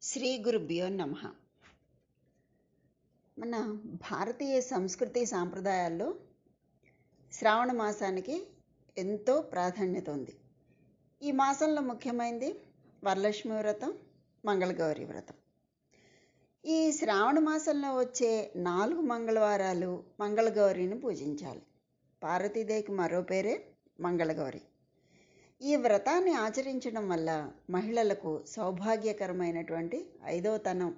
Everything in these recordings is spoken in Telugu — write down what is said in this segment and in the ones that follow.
శ్రీ గురుభ్యో నమః. మన భారతీయ సంస్కృతి సాంప్రదాయాల్లో శ్రావణ మాసానికి ఎంతో ప్రాధాన్యత ఉంది. ఈ మాసంలో ముఖ్యమైనది వరలక్ష్మి వ్రతం, మంగళగౌరి వ్రతం. ఈ శ్రావణ మాసంలో వచ్చే 4 మంగళవారాలు మంగళగౌరిని పూజించాలి. పార్వతీదేవికి మరో పేరే మంగళగౌరి. ఈ వ్రతాన్ని ఆచరించడం వల్ల మహిళలకు సౌభాగ్యకరమైనటువంటి 5వ తనం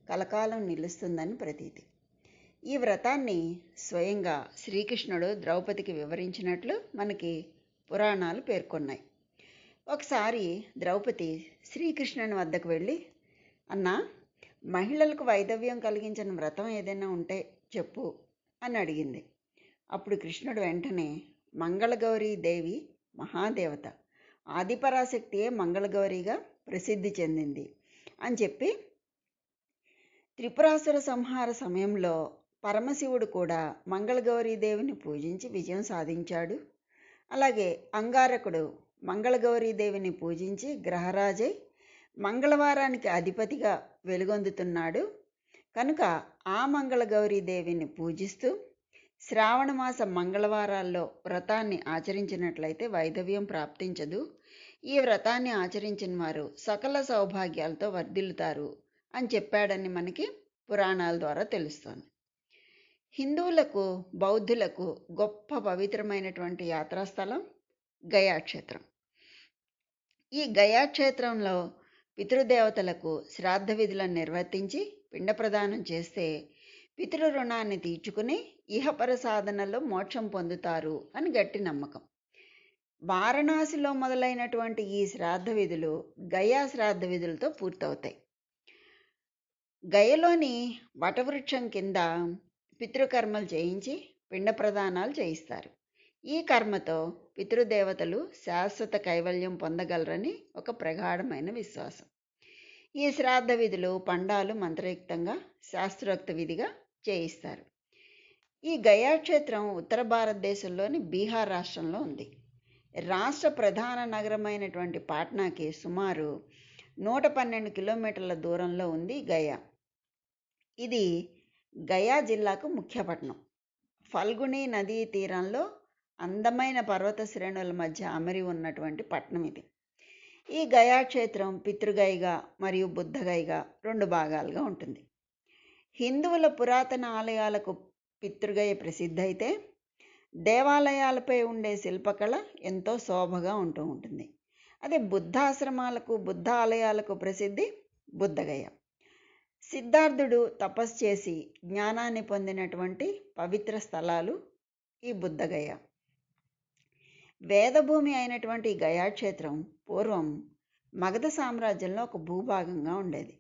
కలకాలం నిలుస్తుందని ప్రతీతి. ఈ వ్రతాన్ని స్వయంగా శ్రీకృష్ణుడు ద్రౌపదికి వివరించినట్లు మనకి పురాణాలు పేర్కొన్నాయి. ఒకసారి ద్రౌపది శ్రీకృష్ణుని వద్దకు వెళ్ళి, అన్నా, మహిళలకు వైధవ్యం కలిగించిన వ్రతం ఏదైనా ఉంటే చెప్పు అని అడిగింది. అప్పుడు కృష్ణుడు వెంటనే మంగళగౌరీ దేవి మహాదేవత, ఆదిపరాశక్తియే మంగళగౌరిగా ప్రసిద్ధి చెందింది అని చెప్పి, త్రిపురాసుర సంహార సమయంలో పరమశివుడు కూడా మంగళగౌరీదేవిని పూజించి విజయం సాధించాడు. అలాగే అంగారకుడు మంగళగౌరీదేవిని పూజించి గ్రహరాజై మంగళవారానికి అధిపతిగా వెలుగొందుతున్నాడు. కనుక ఆ మంగళగౌరీదేవిని పూజిస్తూ శ్రావణమాస మంగళవారాల్లో వ్రతాన్ని ఆచరించినట్లయితే వైధవ్యం ప్రాప్తించదు. ఈ వ్రతాన్ని ఆచరించిన వారు సకల సౌభాగ్యాలతో వర్ధిల్లుతారు అని చెప్పాడని మనకి పురాణాల ద్వారా తెలుస్తోంది. హిందువులకు, బౌద్ధులకు గొప్ప పవిత్రమైనటువంటి యాత్రాస్థలం గయాక్షేత్రం. ఈ గయాక్షేత్రంలో పితృదేవతలకు శ్రాద్ధ విధులను నిర్వర్తించి పిండ ప్రదానం చేస్తే పితృ రుణాన్ని తీర్చుకుని ఇహపర సాధనలో మోక్షం పొందుతారు అని గట్టి నమ్మకం. వారణాసిలో మొదలైనటువంటి ఈ శ్రాద్ధ విధులు గయా శ్రాద్ధ విధులతో పూర్తవుతాయి. గయలోని వటవృక్షం కింద పితృకర్మలు చేయించి పిండ ప్రదానాలు చేయిస్తారు. ఈ కర్మతో పితృదేవతలు శాశ్వత కైవల్యం పొందగలరని ఒక ప్రగాఢమైన విశ్వాసం. ఈ శ్రాద్ధ విధులు పండాలు మంత్రయుక్తంగా శాస్త్రోక్త విధిగా చేయిస్తారు. ఈ గయాక్షేత్రం ఉత్తర భారతదేశంలోని బీహార్ రాష్ట్రంలో ఉంది. రాష్ట్ర ప్రధాన నగరమైనటువంటి పాట్నాకి సుమారు 112 కిలోమీటర్ల దూరంలో ఉంది గయా. ఇది గయా జిల్లాకు ముఖ్య పట్టణం. ఫల్గుణి నదీ తీరంలో అందమైన పర్వత శ్రేణుల మధ్య అమరి ఉన్నటువంటి పట్టణం ఇది. ఈ గయాక్షేత్రం పితృగైగా మరియు బుద్ధగైగా 2 భాగాలుగా ఉంటుంది. హిందువుల పురాతన ఆలయాలకు పితృగయ ప్రసిద్ధి అయితే, దేవాలయాలపై ఉండే శిల్పకళ ఎంతో శోభగా ఉంటుంది. అదే బుద్ధాశ్రమాలకు, బుద్ధ ఆలయాలకు ప్రసిద్ధి బుద్ధగయ. సిద్ధార్థుడు తపస్సు చేసి జ్ఞానాన్ని పొందినటువంటి పవిత్ర స్థలాలు ఈ బుద్ధగయ. వేదభూమి అయినటువంటి గయాక్షేత్రం పూర్వం మగధ సామ్రాజ్యంలో ఒక భూభాగంగా ఉండేది.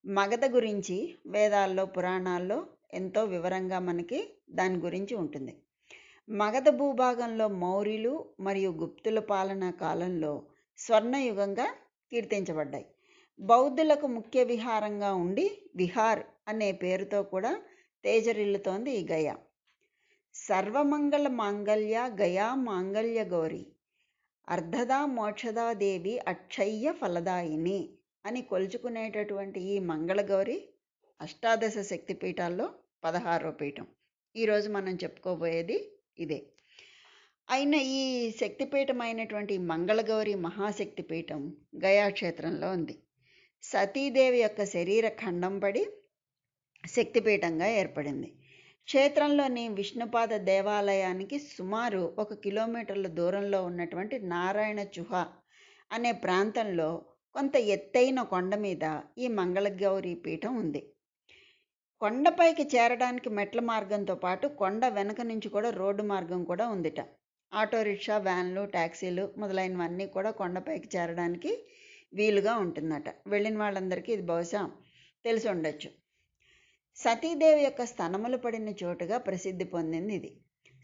మగధ గురించి వేదాల్లో, పురాణాల్లో ఎంతో వివరంగా మనకి దాని గురించి ఉంటుంది. మగధ భూభాగంలో మౌర్యులు మరియు గుప్తుల పాలనా కాలంలో స్వర్ణయుగంగా కీర్తించబడ్డాయి. బౌద్ధులకు ముఖ్య విహారంగా ఉండి విహార్ అనే పేరుతో కూడా తేజరిల్లుతోంది ఈ గయ. సర్వమంగళ మాంగళ్య గయా మాంగళ్య గౌరి అర్ధదా మోక్షదా దేవి అక్షయ్య ఫలదాయిని అని కొలుచుకునేటటువంటి ఈ మంగళగౌరి అష్టాదశ శక్తిపీఠాల్లో 16వ పీఠం. ఈరోజు మనం చెప్పుకోబోయేది ఇదే. అయిన ఈ శక్తిపీఠం అయినటువంటి మంగళగౌరి మహాశక్తిపీఠం గయాక్షేత్రంలో ఉంది. సతీదేవి యొక్క శరీర ఖండం పడి శక్తిపీఠంగా ఏర్పడింది. క్షేత్రంలోని విష్ణుపాద దేవాలయానికి సుమారు 1 కిలోమీటర్ల దూరంలో ఉన్నటువంటి నారాయణ చుహ అనే ప్రాంతంలో కొంత ఎత్తైన కొండ మీద ఈ మంగళగౌరి పీఠం ఉంది. కొండపైకి చేరడానికి మెట్ల మార్గంతో పాటు కొండ వెనక నుంచి కూడా రోడ్డు మార్గం కూడా ఉందిట. ఆటో రిక్షా, వ్యాన్లు, ట్యాక్సీలు మొదలైనవన్నీ కూడా కొండపైకి చేరడానికి వీలుగా ఉంటుందట. వెళ్ళిన వాళ్ళందరికీ ఇది బహుశా తెలిసి ఉండొచ్చు. సతీదేవి యొక్క స్తనములు పడిన చోటుగా ప్రసిద్ధి పొందింది ఇది.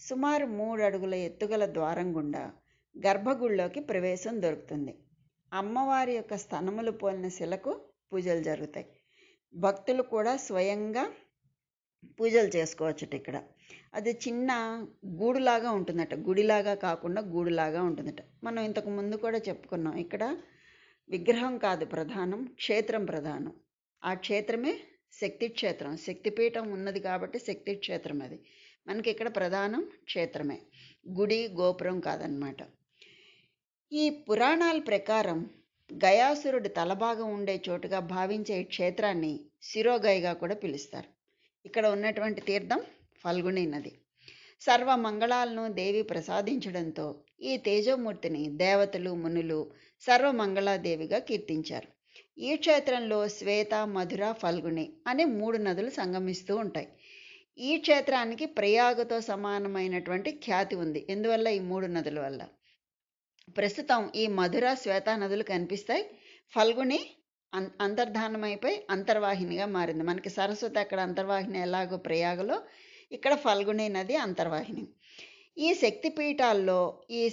సుమారు 3 అడుగుల ఎత్తుగల ద్వారం గుండా గర్భగుడిలోకి ప్రవేశం దొరుకుతుంది. అమ్మవారి యొక్క స్తనములు పోలిన శిలకు పూజలు జరుగుతాయి. భక్తులు కూడా స్వయంగా పూజలు చేసుకోవచ్చట. ఇక్కడ అది చిన్న గూడులాగా ఉంటుందట. గుడిలాగా కాకుండా గూడులాగా ఉంటుందట. మనం ఇంతకు ముందు కూడా చెప్పుకున్నాం, ఇక్కడ విగ్రహం కాదు ప్రధానం, క్షేత్రం ప్రధానం. ఆ క్షేత్రమే శక్తి క్షేత్రం. శక్తిపీఠం ఉన్నది కాబట్టి శక్తి క్షేత్రం అది. మనకి ఇక్కడ ప్రధానం క్షేత్రమే, గుడి గోపురం కాదనమాట. ఈ పురాణాల ప్రకారం గయాసురుడి తలభాగం ఉండే చోటుగా భావించే ఈ క్షేత్రాన్ని శిరోగయగా కూడా పిలుస్తారు. ఇక్కడ ఉన్నటువంటి తీర్థం ఫల్గుణి నది. సర్వ మంగళాలను దేవి ప్రసాదించడంతో ఈ తేజోమూర్తిని దేవతలు మునులు సర్వమంగళాదేవిగా కీర్తించారు. ఈ క్షేత్రంలో శ్వేత, మధుర, ఫల్గుణి అనే 3 నదులు సంగమిస్తూ ఉంటాయి. ఈ క్షేత్రానికి ప్రయాగతో సమానమైనటువంటి ఖ్యాతి ఉంది. ఎందువల్ల? ఈ 3 నదుల వల్ల. ప్రస్తుతం ఈ మధుర, శ్వేత నదులు కనిపిస్తాయి. ఫల్గుణి అంతర్ధానమైపోయి అంతర్వాహినిగా మారింది. మనకి సరస్వతి అక్కడ అంతర్వాహిని ఎలాగో ప్రయాగలో, ఇక్కడ ఫల్గుణి నది అంతర్వాహిని. ఈ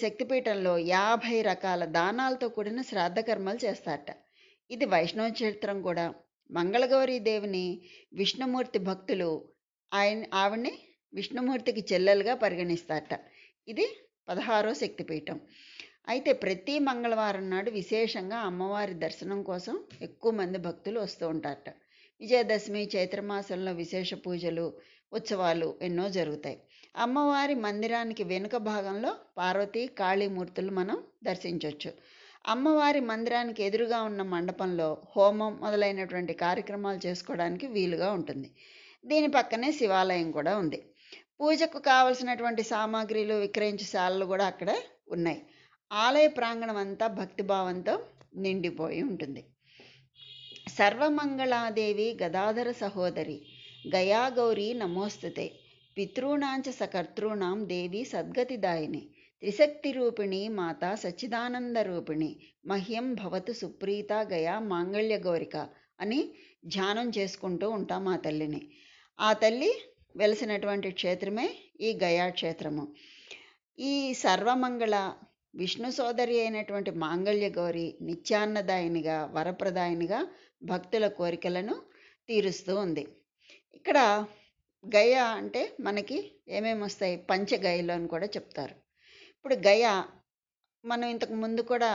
శక్తిపీఠంలో 50 రకాల దానాలతో కూడిన శ్రాద్ధ కర్మలు చేస్తారట. ఇది వైష్ణవ క్షేత్రం కూడా. మంగళగౌరీ దేవిని విష్ణుమూర్తి భక్తులు ఆవిడ్ని విష్ణుమూర్తికి చెల్లెలుగా పరిగణిస్తారట. ఇది 16వ శక్తిపీఠం. అయితే ప్రతి మంగళవారం నాడు విశేషంగా అమ్మవారి దర్శనం కోసం ఎక్కువ మంది భక్తులు వస్తూ ఉంటారట. విజయదశమి, చైత్రమాసంలో విశేష పూజలు, ఉత్సవాలు ఎన్నో జరుగుతాయి. అమ్మవారి మందిరానికి వెనుక భాగంలో పార్వతీ, కాళీమూర్తులు మనం దర్శించవచ్చు. అమ్మవారి మందిరానికి ఎదురుగా ఉన్న మండపంలో హోమం మొదలైనటువంటి కార్యక్రమాలు చేసుకోవడానికి వీలుగా ఉంటుంది. దీని పక్కనే శివాలయం కూడా ఉంది. పూజకు కావలసినటువంటి సామాగ్రిలు విక్రయించే శాలలు కూడా అక్కడ ఉన్నాయి. ఆలయ ప్రాంగణం అంతా భక్తిభావంతో నిండిపోయి ఉంటుంది. సర్వమంగళాదేవి గదాధర సహోదరి గయాగౌరీ నమోస్తుతే, పితॄణాంచ సకర్తॄణాం దేవి సద్గతిదాయిని, త్రిశక్తి రూపిణి మాత సచ్చిదానంద రూపిణి, మహ్యం భవతు సుప్రీత గయా మాంగళ్య గౌరిక అని ధ్యానం చేసుకుంటూ ఉంటాం ఆ తల్లిని. ఆ తల్లి వెలిసినటువంటి క్షేత్రమే ఈ గయా క్షేత్రము. ఈ సర్వమంగళ విష్ణు సోదరి అయినటువంటి మాంగళ్య గౌరి నిత్యాన్నదాయినిగా, వరప్రదాయినిగా భక్తుల కోరికలను తీరుస్తూ ఉంది. ఇక్కడ గయ అంటే మనకి ఏమేమి వస్తాయి? పంచగయలు అని కూడా చెప్తారు. ఇప్పుడు గయ మనం ఇంతకు ముందు కూడా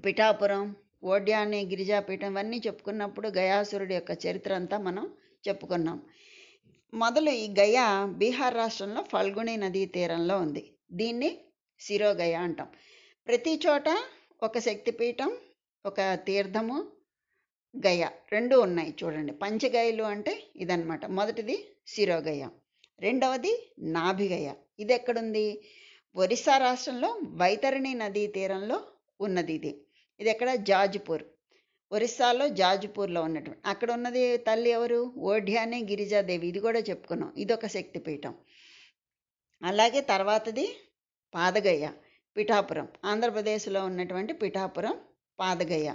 పిఠాపురం, ఓడ్యాని, గిరిజాపీఠం ఇవన్నీ చెప్పుకున్నప్పుడు గయాసురుడి యొక్క చరిత్ర అంతా మనం చెప్పుకున్నాం. మొదలు ఈ గయ బీహార్ రాష్ట్రంలో ఫల్గుణి నదీ తీరంలో ఉంది. దీన్ని శిరోగయ అంటాం. ప్రతి చోట ఒక శక్తిపీఠం, ఒక తీర్థము, గయ రెండు ఉన్నాయి చూడండి. పంచగయలు అంటే ఇదన్నమాట. మొదటిది శిరోగయ, రెండవది నాభిగయ. ఇది ఎక్కడుంది? ఒరిస్సా రాష్ట్రంలో వైతరణి నదీ తీరంలో ఉన్నది. ఇది ఎక్కడ? జాజ్పూర్. ఒరిస్సాలో జాజ్పూర్లో ఉన్నటువంటి అక్కడ ఉన్నది తల్లి ఎవరు? ఓఢ్యానే గిరిజాదేవి. ఇది కూడా చెప్పుకున్నాం. ఇదొక శక్తిపీఠం. అలాగే తర్వాతది పాదగయ, పిఠాపురం, ఆంధ్రప్రదేశ్లో ఉన్నటువంటి పిఠాపురం పాదగయ.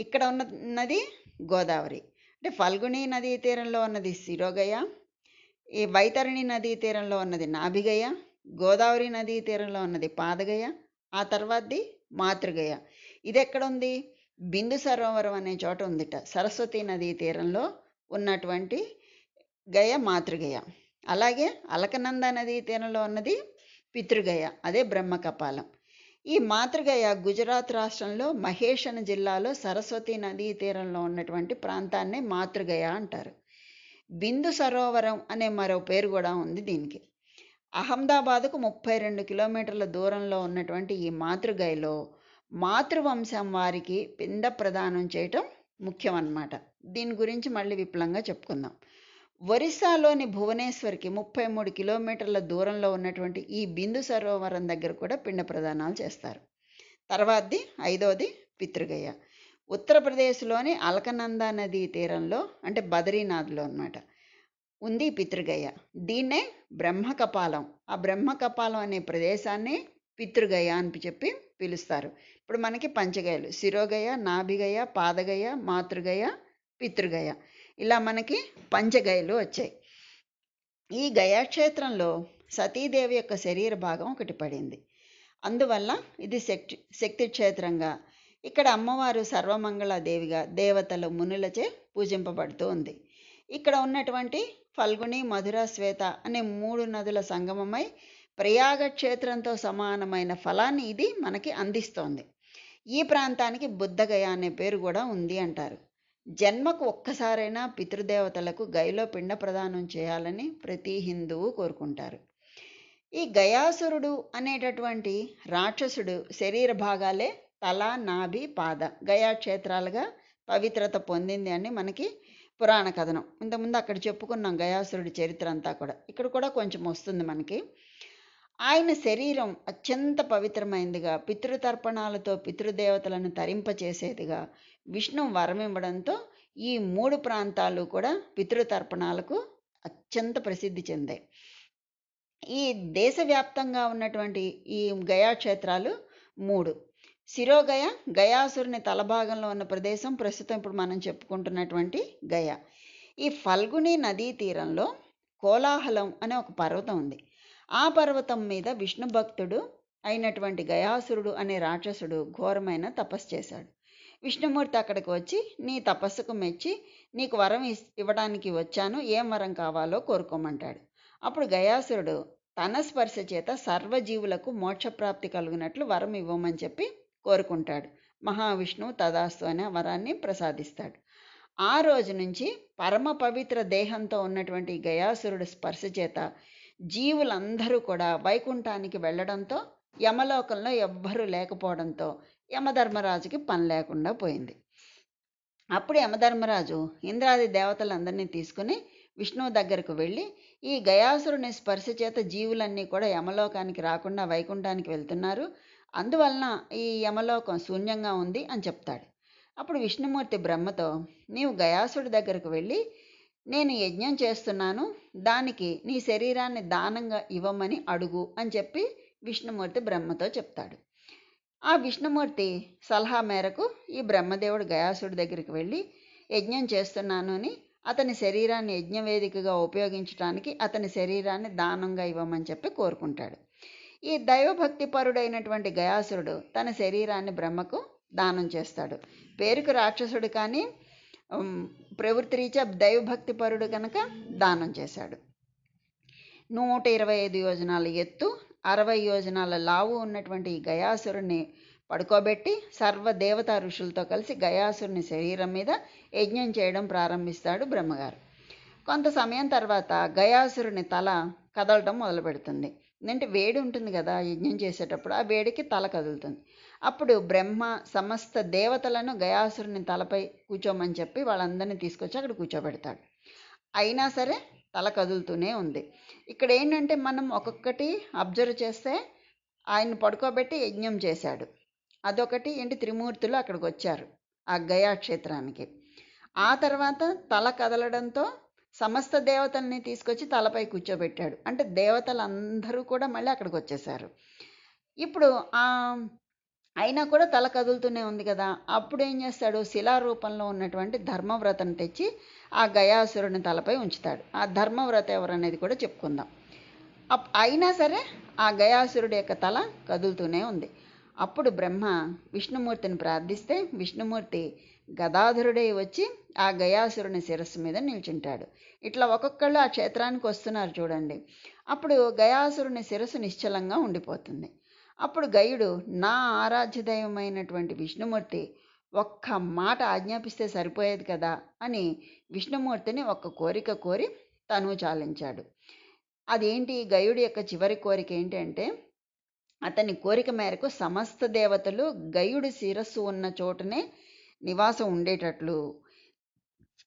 ఇక్కడ ఉన్నది గోదావరి. అంటే ఫల్గుణి నదీ తీరంలో ఉన్నది శిరోగయ, ఈ వైతరణి నదీ తీరంలో ఉన్నది నాభిగయ, గోదావరి నదీ తీరంలో ఉన్నది పాదగయ, ఆ తర్వాతది మాతృగయ. ఇది ఎక్కడుంది? బిందు సరోవరం అనే చోట ఉందిట. సరస్వతి నదీ తీరంలో ఉన్నటువంటి గయ మాతృగయ. అలాగే అలకనంద నదీ తీరంలో ఉన్నది పితృగయ, అదే బ్రహ్మకపాలం. ఈ మాతృగయ గుజరాత్ రాష్ట్రంలో మహేషన్ జిల్లాలో సరస్వతి నదీ తీరంలో ఉన్నటువంటి ప్రాంతాన్నే మాతృగయ అంటారు. బిందు సరోవరం అనే మరో పేరు కూడా ఉంది దీనికి. అహ్మదాబాద్కు 32 కిలోమీటర్ల దూరంలో ఉన్నటువంటి ఈ మాతృగయలో మాతృవంశం వారికి పిండ ప్రదానం చేయటం ముఖ్యం అన్నమాట. దీని గురించి మళ్ళీ విపులంగా చెప్పుకుందాం. ఒరిస్సాలోని భువనేశ్వర్కి 33 కిలోమీటర్ల దూరంలో ఉన్నటువంటి ఈ బిందు సరోవరం దగ్గర కూడా పిండ ప్రదానాలు చేస్తారు. తర్వాతది ఐదవది పితృగయ. ఉత్తరప్రదేశ్లోని అలకనంద నదీ తీరంలో అంటే బద్రీనాథ్లో అన్నమాట ఉంది పితృగయ. దీన్నే బ్రహ్మకపాలం, ఆ బ్రహ్మకపాలం అనే ప్రదేశాన్ని పితృగయ అని చెప్పి పిలుస్తారు. ఇప్పుడు మనకి పంచగయలు శిరోగయ, నాభిగయ, పాదగయ, మాతృగయ, పితృగయ, ఇలా మనకి పంచగయలు వచ్చాయి. ఈ గయాక్షేత్రంలో సతీదేవి యొక్క శరీర భాగం ఒకటి పడింది. అందువల్ల ఇది శక్తి క్షేత్రంగా ఇక్కడ అమ్మవారు సర్వమంగళాదేవిగా దేవతలు మునులచే పూజింపబడుతూ ఉంది. ఇక్కడ ఉన్నటువంటి ఫల్గుణి, మధుర, శ్వేత అనే 3 నదుల సంగమమై ప్రయాగ క్షేత్రంతో సమానమైన ఫలాన్ని ఇది మనకి అందిస్తోంది. ఈ ప్రాంతానికి బుద్ధగయ అనే పేరు కూడా ఉంది అంటారు. జన్మకు ఒక్కసారైనా పితృదేవతలకు గయలో పిండ ప్రదానం చేయాలని ప్రతి హిందువు కోరుకుంటారు. ఈ గయాసురుడు అనేటటువంటి రాక్షసుడు శరీర భాగాలే తల, నాభి, పాద గయా క్షేత్రాలుగా పవిత్రత పొందింది అని మనకి పురాణ కథనం. ఇంతకుముందు అక్కడ చెప్పుకున్నాం గయాసురుడి చరిత్ర అంతా కూడా. ఇక్కడ కూడా కొంచెం వస్తుంది మనకి. ఆయన శరీరం అత్యంత పవిత్రమైనదిగా, పితృతర్పణాలతో పితృదేవతలను తరింపచేసేదిగా విష్ణు వరం ఇవ్వడంతో ఈ 3 ప్రాంతాలు కూడా పితృతర్పణాలకు అత్యంత ప్రసిద్ధి చెందాయి. ఈ దేశవ్యాప్తంగా ఉన్నటువంటి ఈ గయా క్షేత్రాలు 3. శిరోగయ, గయాసురుని తలభాగంలో ఉన్న ప్రదేశం ప్రస్తుతం ఇప్పుడు మనం చెప్పుకుంటున్నటువంటి గయ. ఈ ఫల్గుని నదీ తీరంలో కోలాహలం అనే ఒక పర్వతం ఉంది. ఆ పర్వతం మీద విష్ణు భక్తుడు అయినటువంటి గయాసురుడు అనే రాక్షసుడు ఘోరమైన తపస్సు చేశాడు. విష్ణుమూర్తి అక్కడికి వచ్చి, నీ తపస్సుకు మెచ్చి నీకు వరం ఇవ్వడానికి వచ్చాను, ఏం వరం కావాలో కోరుకోమంటాడు. అప్పుడు గయాసురుడు తన స్పర్శ చేత సర్వజీవులకు మోక్షప్రాప్తి కలుగునట్లు వరం ఇవ్వమని చెప్పి కోరుకుంటాడు. మహావిష్ణువు తదాస్తు అనే వరాన్ని ప్రసాదిస్తాడు. ఆ రోజు నుంచి పరమ పవిత్ర దేహంతో ఉన్నటువంటి గయాసురుడు స్పర్శ చేత జీవులందరూ కూడా వైకుంఠానికి వెళ్ళడంతో యమలోకంలో ఎవ్వరూ లేకపోవడంతో యమధర్మరాజుకి పని లేకుండా పోయింది. అప్పుడు యమధర్మరాజు ఇంద్రాది దేవతలందరినీ తీసుకుని విష్ణువు దగ్గరకు వెళ్ళి, ఈ గయాసురుని స్పర్శ చేత జీవులన్నీ కూడా యమలోకానికి రాకుండా వైకుంఠానికి వెళ్తున్నారు, అందువలన ఈ యమలోకం శూన్యంగా ఉంది అని చెప్తాడు. అప్పుడు విష్ణుమూర్తి బ్రహ్మతో, నీవు గయాసుడి దగ్గరకు వెళ్ళి, నేను యజ్ఞం చేస్తున్నాను, దానికి నీ శరీరాన్ని దానంగా ఇవ్వమని అడుగు అని చెప్పి విష్ణుమూర్తి బ్రహ్మతో చెప్తాడు. ఆ విష్ణుమూర్తి సలహా మేరకు ఈ బ్రహ్మదేవుడు గయాసుడి దగ్గరికి వెళ్ళి, యజ్ఞం చేస్తున్నాను అని అతని శరీరాన్ని యజ్ఞవేదికగా ఉపయోగించడానికి అతని శరీరాన్ని దానంగా ఇవ్వమని చెప్పి కోరుకుంటాడు. ఈ దైవభక్తి పరుడైనటువంటి గయాసురుడు తన శరీరాన్ని బ్రహ్మకు దానం చేస్తాడు. పేరుకు రాక్షసుడు కానీ ప్రవృత్తి రీత్యా దైవభక్తి పరుడు కనుక దానం చేశాడు. 125 యోజనాల ఎత్తు, 60 యోజనాల లావు ఉన్నటువంటి ఈ గయాసురుని పడుకోబెట్టి సర్వదేవతా ఋషులతో కలిసి గయాసురుని శరీరం మీద యజ్ఞం చేయడం ప్రారంభిస్తాడు బ్రహ్మగారు. కొంత సమయం తర్వాత గయాసురుని తల కదలటం మొదలు పెడుతుంది. అంటే వేడి ఉంటుంది కదా యజ్ఞం చేసేటప్పుడు, ఆ వేడికి తల కదులుతుంది. అప్పుడు బ్రహ్మ సమస్త దేవతలను గయాసురుని తలపై కూర్చోమని చెప్పి వాళ్ళందరినీ తీసుకొచ్చి అక్కడ కూర్చోబెడతాడు. అయినా సరే తల కదులుతూనే ఉంది. ఇక్కడ ఏంటంటే మనం ఒక్కొక్కటి అబ్జర్వ్ చేస్తే ఆయన పడుకోబెట్టి యజ్ఞం చేశాడు. అదొకటి. ఏంటి, త్రిమూర్తులు అక్కడికి వచ్చారు ఆ గయా క్షేత్రానికి. ఆ తర్వాత తల కదలడంతో సమస్త దేవతల్ని తీసుకొచ్చి తలపై కూర్చోబెట్టాడు. అంటే దేవతలందరూ కూడా మళ్ళీ అక్కడికి వచ్చేసారు. ఇప్పుడు అయినా కూడా తల కదులుతూనే ఉంది కదా, అప్పుడు ఏం చేస్తాడు, శిలారూపంలో ఉన్నటువంటి ధర్మవ్రతను తెచ్చి ఆ గయాసురుని తలపై ఉంచుతాడు. ఆ ధర్మవ్రత ఎవరనేది కూడా చెప్పుకుందాం. అయినా సరే ఆ గయాసురుడి యొక్క తల కదులుతూనే ఉంది. అప్పుడు బ్రహ్మ విష్ణుమూర్తిని ప్రార్థిస్తే విష్ణుమూర్తి గదాధరుడై వచ్చి ఆ గయాసురుని శిరస్సు మీద నిల్చుంటాడు. ఇట్లా ఒక్కొక్కళ్ళు ఆ క్షేత్రానికి వస్తున్నారు చూడండి. అప్పుడు గయాసురుని శిరస్సు నిశ్చలంగా ఉండిపోతుంది. అప్పుడు గయుడు, నా ఆరాధ్య దైవమైనటువంటి విష్ణుమూర్తి ఒక్క మాట ఆజ్ఞాపిస్తే సరిపోయేది కదా అని విష్ణుమూర్తిని ఒక్క కోరిక కోరి తను చాలించాడు. అదేంటి, గయుడి యొక్క చివరి కోరిక ఏంటంటే, అతని కోరిక మేరకు సమస్త దేవతలు గయుడి శిరస్సు ఉన్న చోటనే నివాసం ఉండేటట్లు,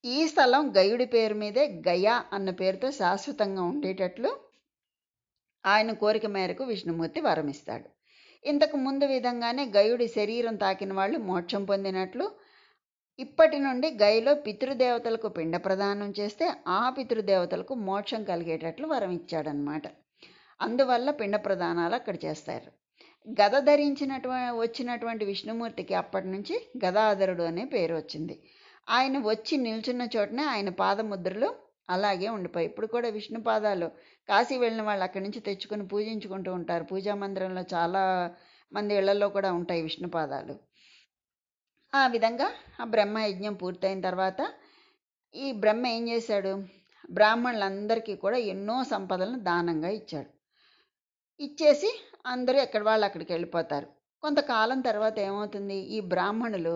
ఈ స్థలం గయుడి పేరు మీదే గయా అన్న పేరుతో శాశ్వతంగా ఉండేటట్లు ఆయన కోరిక మేరకు విష్ణుమూర్తి వరమిస్తాడు. ఇంతకు ముందు విధంగానే గయుడి శరీరం తాకిన వాళ్ళు మోక్షం పొందినట్లు ఇప్పటి నుండి గయలో పితృదేవతలకు పిండ ప్రదానం చేస్తే ఆ పితృదేవతలకు మోక్షం కలిగేటట్లు వరం ఇచ్చాడనమాట. అందువల్ల పిండ ప్రదానాలు అక్కడ చేస్తారు. గద వచ్చినటువంటి విష్ణుమూర్తికి అప్పటి నుంచి గదాధరుడు అనే పేరు వచ్చింది. ఆయన వచ్చి నిల్చున్న చోటనే ఆయన పాదముద్రలు అలాగే ఉండిపోయి, ఇప్పుడు కూడా విష్ణు పాదాలు కాశీ వెళ్ళిన వాళ్ళు అక్కడి నుంచి తెచ్చుకొని పూజించుకుంటూ ఉంటారు. పూజా మందిరంలో చాలా మంది ఇళ్లలో కూడా ఉంటాయి విష్ణు పాదాలు. ఆ విధంగా ఆ బ్రహ్మ యజ్ఞం పూర్తయిన తర్వాత ఈ బ్రహ్మ ఏం చేశాడు, బ్రాహ్మణులందరికీ కూడా ఎన్నో సంపదలను దానంగా ఇచ్చాడు. ఇచ్చేసి అందరూ ఎక్కడ వాళ్ళు అక్కడికి వెళ్ళిపోతారు. కొంతకాలం తర్వాత ఏమవుతుంది, ఈ బ్రాహ్మణులు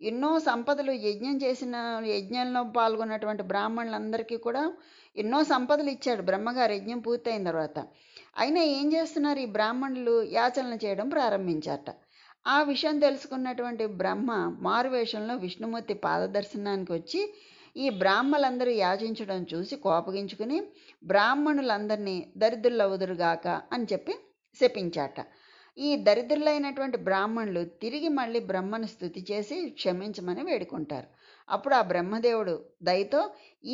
ఎన్నో సంపదలు యజ్ఞంలో పాల్గొన్నటువంటి బ్రాహ్మణులందరికీ కూడా ఎన్నో సంపదలు ఇచ్చాడు బ్రహ్మగారు యజ్ఞం పూర్తయిన తర్వాత. అయినా ఏం చేస్తున్నారు, ఈ బ్రాహ్మణులు యాచనలు చేయడం ప్రారంభించారట. ఆ విషయం తెలుసుకున్నటువంటి బ్రహ్మ మారువేషంలో విష్ణుమూర్తి పాదదర్శనానికి వచ్చి ఈ బ్రాహ్మలందరూ యాచించడం చూసి కోపగించుకుని బ్రాహ్మణులందరినీ దరిద్రులవుదురుగాక అని చెప్పి శపించాట. ఈ దరిద్రులైనటువంటి బ్రాహ్మణులు తిరిగి మళ్ళీ బ్రహ్మను స్తుతి చేసి క్షమించమని వేడుకుంటారు. అప్పుడు ఆ బ్రహ్మదేవుడు దయతో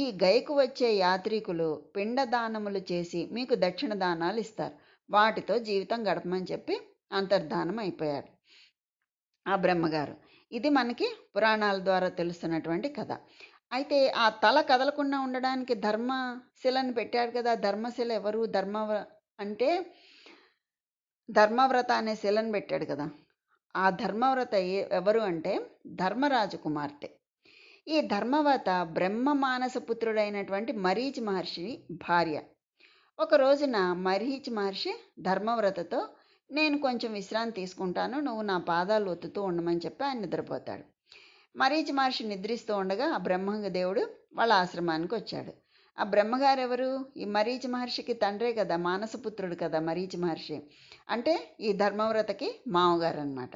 ఈ గయకు వచ్చే యాత్రికులు పిండదానములు చేసి మీకు దక్షిణ దానాలు ఇస్తారు, వాటితో జీవితం గడపమని చెప్పి అంతర్ధానం అయిపోయాడు ఆ బ్రహ్మగారు. ఇది మనకి పురాణాల ద్వారా తెలుస్తున్నటువంటి కథ. అయితే ఆ తల కదలకుండా ఉండడానికి ధర్మశిలను పెట్టాడు కదా. ధర్మశిల ఎవరు? అంటే ధర్మవ్రత అనే శిలను పెట్టాడు కదా. ఆ ధర్మవ్రత ఎవరు అంటే ధర్మరాజు కుమార్తె. ఈ ధర్మవ్రత బ్రహ్మ మానస పుత్రుడైనటువంటి మరీచి మహర్షి భార్య. ఒక రోజున మరీచి మహర్షి ధర్మవ్రతతో నేను కొంచెం విశ్రాంతి తీసుకుంటాను, నువ్వు నా పాదాలు ఒత్తుతూ ఉండమని చెప్పి ఆయన నిద్రపోతాడు. మరీచి మహర్షి నిద్రిస్తూ ఉండగా ఆ బ్రహ్మదేవుడు వాళ్ళ ఆశ్రమానికి వచ్చాడు. ఆ బ్రహ్మగారు ఎవరు? ఈ మరీచి మహర్షికి తండ్రే కదా, మానసపుత్రుడు కదా మరీచి మహర్షి. అంటే ఈ ధర్మవ్రతకి మామగారు అనమాట.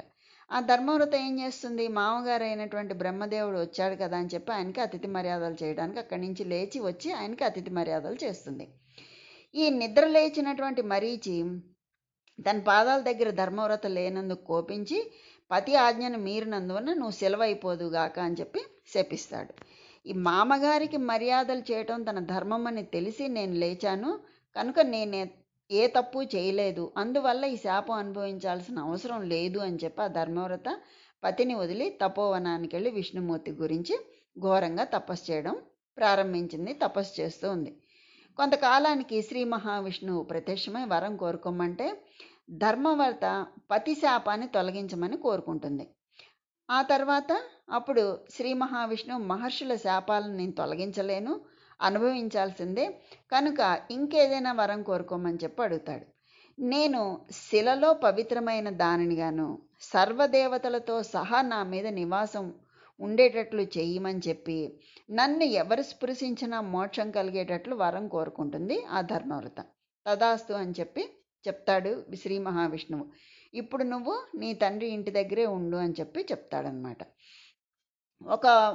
ఆ ధర్మవ్రత ఏం చేస్తుంది, మామగారు అయినటువంటి బ్రహ్మదేవుడు వచ్చాడు కదా అని చెప్పి ఆయనకి అతిథి మర్యాదలు చేయడానికి అక్కడి నుంచి లేచి వచ్చి ఆయనకి అతిథి మర్యాదలు చేస్తుంది. ఈ నిద్ర లేచినటువంటి మరీచి తన పాదాల దగ్గర ధర్మవ్రత లేనందుకు కోపించి పతి ఆజ్ఞను మీరినందువల్ల నువ్వు సెలవైపోదుగాక అని చెప్పి శపిస్తాడు. ఈ మామగారికి మర్యాదలు చేయటం తన ధర్మం అని తెలిసి నేను లేచాను కనుక నేను ఏ తప్పు చేయలేదు, అందువల్ల ఈ శాపం అనుభవించాల్సిన అవసరం లేదు అని చెప్పి ఆ ధర్మవ్రత పతిని వదిలి తపోవనానికి వెళ్ళి విష్ణుమూర్తి గురించి ఘోరంగా తపస్సు చేయడం ప్రారంభించింది. తపస్సు చేస్తూ ఉంది. కొంతకాలానికి శ్రీ మహావిష్ణువు ప్రత్యక్షమై వరం కోరుకోమంటే ధర్మవ్రత పతి శాపాన్ని తొలగించమని కోరుకుంటుంది. ఆ తర్వాత అప్పుడు శ్రీ మహావిష్ణువు మహర్షుల శాపాలను నేను తొలగించలేను, అనుభవించాల్సిందే, కనుక ఇంకేదైనా వరం కోరుకోమని చెప్పి అడుగుతాడు. నేను శిలలో పవిత్రమైన దానినిగాను సర్వదేవతలతో సహా నా మీద నివాసం ఉండేటట్లు చెయ్యమని చెప్పి నన్ను ఎవరు స్పృశించినా మోక్షం కలిగేటట్లు వరం కోరుకుంటుంది ఆ ధర్మవ్రత. తదాస్తు అని చెప్పి చెప్తాడు శ్రీ మహావిష్ణువు. ఇప్పుడు నువ్వు నీ తండ్రి ఇంటి దగ్గరే ఉండు అని చెప్పి చెప్తాడనమాట.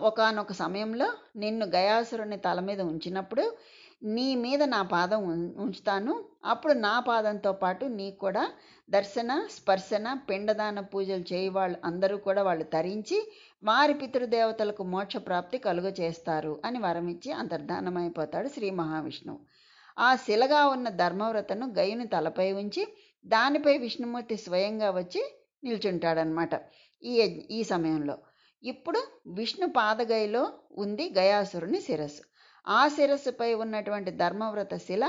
ఒకానొక సమయంలో నిన్ను గయాసురుని తల మీద ఉంచినప్పుడు నీ మీద నా పాదం ఉంచుతాను, అప్పుడు నా పాదంతో పాటు నీకు కూడా దర్శన స్పర్శన పిండదాన పూజలు చేయవాళ్ళు అందరూ కూడా వాళ్ళు తరించి వారి పితృదేవతలకు మోక్షప్రాప్తి కలుగ చేస్తారు అని వరమిచ్చి అంతర్ధానమైపోతాడు శ్రీ మహావిష్ణువు. ఆ శిలగా ఉన్న ధర్మవ్రతను గయుని తలపై ఉంచి దానిపై విష్ణుమూర్తి స్వయంగా వచ్చి నిల్చుంటాడనమాట ఈ సమయంలో. ఇప్పుడు విష్ణు పాదగైలో ఉంది గయాసురుని శిరస్సు. ఆ శిరస్సుపై ఉన్నటువంటి ధర్మవ్రత శిల,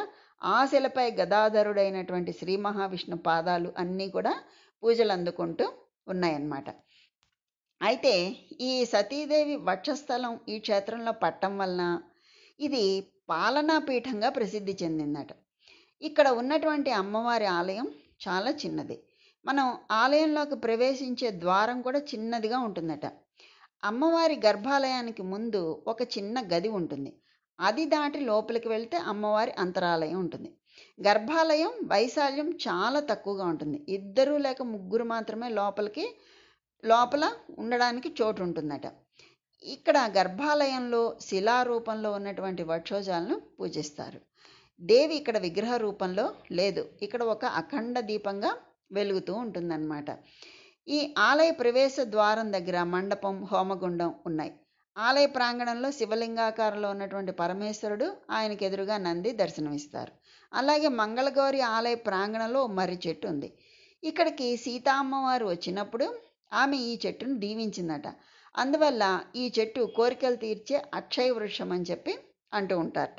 ఆ శిలపై గదాధరుడైనటువంటి శ్రీ మహావిష్ణు పాదాలు అన్నీ కూడా పూజలు అందుకుంటూ ఉన్నాయన్నమాట. అయితే ఈ సతీదేవి వక్షస్థలం ఈ క్షేత్రంలో పట్టం వలన ఇది పాలనాపీఠంగా ప్రసిద్ధి చెందిందట. ఇక్కడ ఉన్నటువంటి అమ్మవారి ఆలయం చాలా చిన్నది. మనం ఆలయంలోకి ప్రవేశించే ద్వారం కూడా చిన్నదిగా ఉంటుందట. అమ్మవారి గర్భాలయానికి ముందు ఒక చిన్న గది ఉంటుంది. అది దాటి లోపలికి వెళ్తే అమ్మవారి అంతరాలయం ఉంటుంది. గర్భాలయం వైశాల్యం చాలా తక్కువగా ఉంటుంది. 2 లేక 3 మాత్రమే లోపల ఉండడానికి చోటు ఉంటుందట. ఇక్కడ గర్భాలయంలో శిలారూపంలో ఉన్నటువంటి వక్షోజాలను పూజిస్తారు. దేవి ఇక్కడ విగ్రహ రూపంలో లేదు, ఇక్కడ ఒక అఖండ దీపంగా వెలుగుతూ ఉంటుందన్నమాట. ఈ ఆలయ ప్రవేశ ద్వారం దగ్గర మండపం, హోమగుండం ఉన్నాయి. ఆలయ ప్రాంగణంలో శివలింగాకారంలో ఉన్నటువంటి పరమేశ్వరుడు, ఆయనకు ఎదురుగా నంది దర్శనమిస్తారు. అలాగే మంగళగౌరి ఆలయ ప్రాంగణంలో మర్రి చెట్టు ఉంది. ఇక్కడికి సీతామ్మవారు వచ్చినప్పుడు ఆమె ఈ చెట్టును దీవించిందట. అందువల్ల ఈ చెట్టు కోరికలు తీర్చే అక్షయ వృక్షం అని చెప్పి అంటూ ఉంటారట.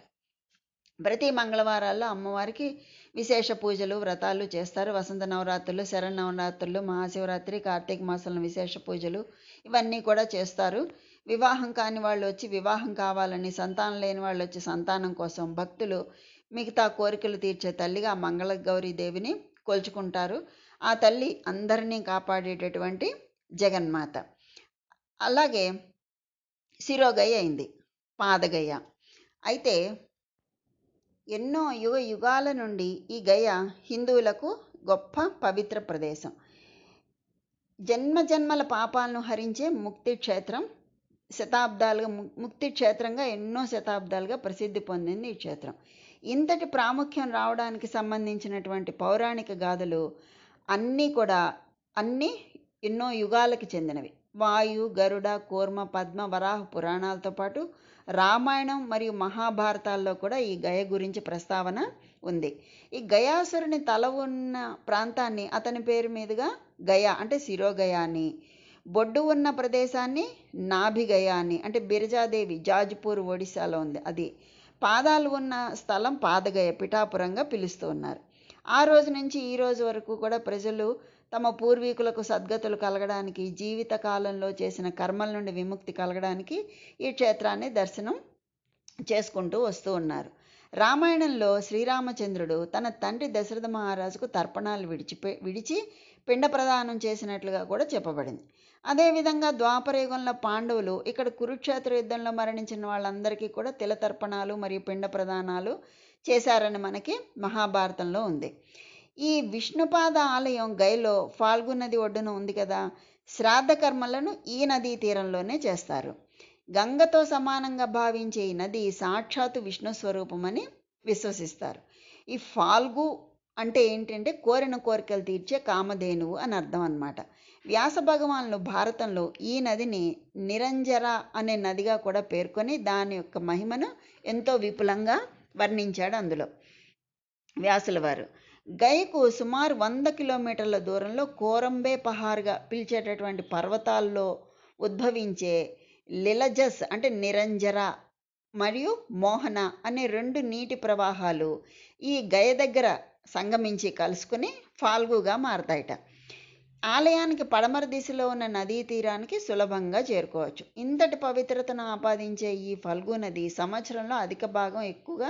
ప్రతి మంగళవారాల్లో అమ్మవారికి విశేష పూజలు వ్రతాలు చేస్తారు. వసంత నవరాత్రులు, శరన్నవరాత్రులు, మహాశివరాత్రి, కార్తీక మాసంలో విశేష పూజలు ఇవన్నీ కూడా చేస్తారు. వివాహం కాని వాళ్ళు వచ్చి వివాహం కావాలని, సంతానం లేని వాళ్ళు వచ్చి సంతానం కోసం, భక్తులు మిగతా కోరికలు తీర్చే తల్లిగా మంగళగౌరీ దేవిని కొలుచుకుంటారు. ఆ తల్లి అందరినీ కాపాడేటటువంటి జగన్మాత. అలాగే శిరోగయ అయింది, పాదగయ. అయితే ఎన్నో యుగ యుగాల నుండి ఈ గయ హిందువులకు గొప్ప పవిత్ర ప్రదేశం. జన్మ జన్మల పాపాలను హరించే ముక్తి క్షేత్రం. శతాబ్దాలుగా ముక్తి క్షేత్రంగా ఎన్నో శతాబ్దాలుగా ప్రసిద్ధి పొందింది ఈ క్షేత్రం. ఇంతటి ప్రాముఖ్యం రావడానికి సంబంధించినటువంటి పౌరాణిక గాథలు అన్నీ ఎన్నో యుగాలకి చెందినవి. వాయు, గరుడ, కూర్మ, పద్మ, వరాహ పురాణాలతో పాటు రామాయణం మరియు మహాభారతాల్లో కూడా ఈ గయ గురించి ప్రస్తావన ఉంది. ఈ గయాసురుని తల ఉన్న ప్రాంతాన్ని అతని పేరు మీదుగా గయ అంటే శిరోగయ అని, బొడ్డు ఉన్న ప్రదేశాన్ని నాభిగయ అని, అంటే బిరజాదేవి జాజ్పూర్ ఒడిశాలో ఉంది అది, పాదాలు ఉన్న స్థలం పాదగయ పిఠాపురంగా పిలుస్తూ ఉన్నారు. ఆ రోజు నుంచి ఈ రోజు వరకు కూడా ప్రజలు తమ పూర్వీకులకు సద్గతులు కలగడానికి, జీవిత కాలంలో చేసిన కర్మల నుండి విముక్తి కలగడానికి ఈ క్షేత్రాన్ని దర్శనం చేసుకుంటూ వస్తూ ఉన్నారు. రామాయణంలో శ్రీరామచంద్రుడు తన తండ్రి దశరథ మహారాజుకు తర్పణాలు విడిచి పిండ ప్రదానం చేసినట్లుగా కూడా చెప్పబడింది. అదేవిధంగా ద్వాపరయుగంలో పాండవులు ఇక్కడ కురుక్షేత్ర యుద్ధంలో మరణించిన వాళ్ళందరికీ కూడా తిలతర్పణాలు మరియు పిండ ప్రదానాలు చేశారని మనకి మహాభారతంలో ఉంది. ఈ విష్ణుపాద ఆలయం గయలో ఫాల్గు నది ఒడ్డున ఉంది కదా. శ్రాద్ధ కర్మలను ఈ నదీ తీరంలోనే చేస్తారు. గంగతో సమానంగా భావించే ఈ నది సాక్షాత్తు విష్ణు స్వరూపమని విశ్వసిస్తారు. ఈ ఫాల్గు అంటే ఏంటంటే కోరిన కోరికలు తీర్చే కామధేనువు అని అర్థం అన్నమాట. వ్యాస భగవానులు భారతంలో ఈ నదిని నిరంజర అనే నదిగా కూడా పేర్కొని దాని యొక్క మహిమను ఎంతో విపులంగా వర్ణించాడు అందులో వ్యాసుల వారు. గయకు సుమారు 100 కిలోమీటర్ల దూరంలో కోరంబే పహార్గా పిలిచేటటువంటి పర్వతాల్లో ఉద్భవించే లిలజస్ అంటే నిరంజర మరియు మోహన అనే 2 నీటి ప్రవాహాలు ఈ గయ దగ్గర సంగమించి కలుసుకుని ఫాల్గుగా మారతాయట. ఆలయానికి పడమర దిశలో ఉన్న నదీ తీరానికి సులభంగా చేరుకోవచ్చు. ఇంతటి పవిత్రతను ఆపాదించే ఈ ఫల్గు నది సంవత్సరంలో అధిక భాగం ఎక్కువగా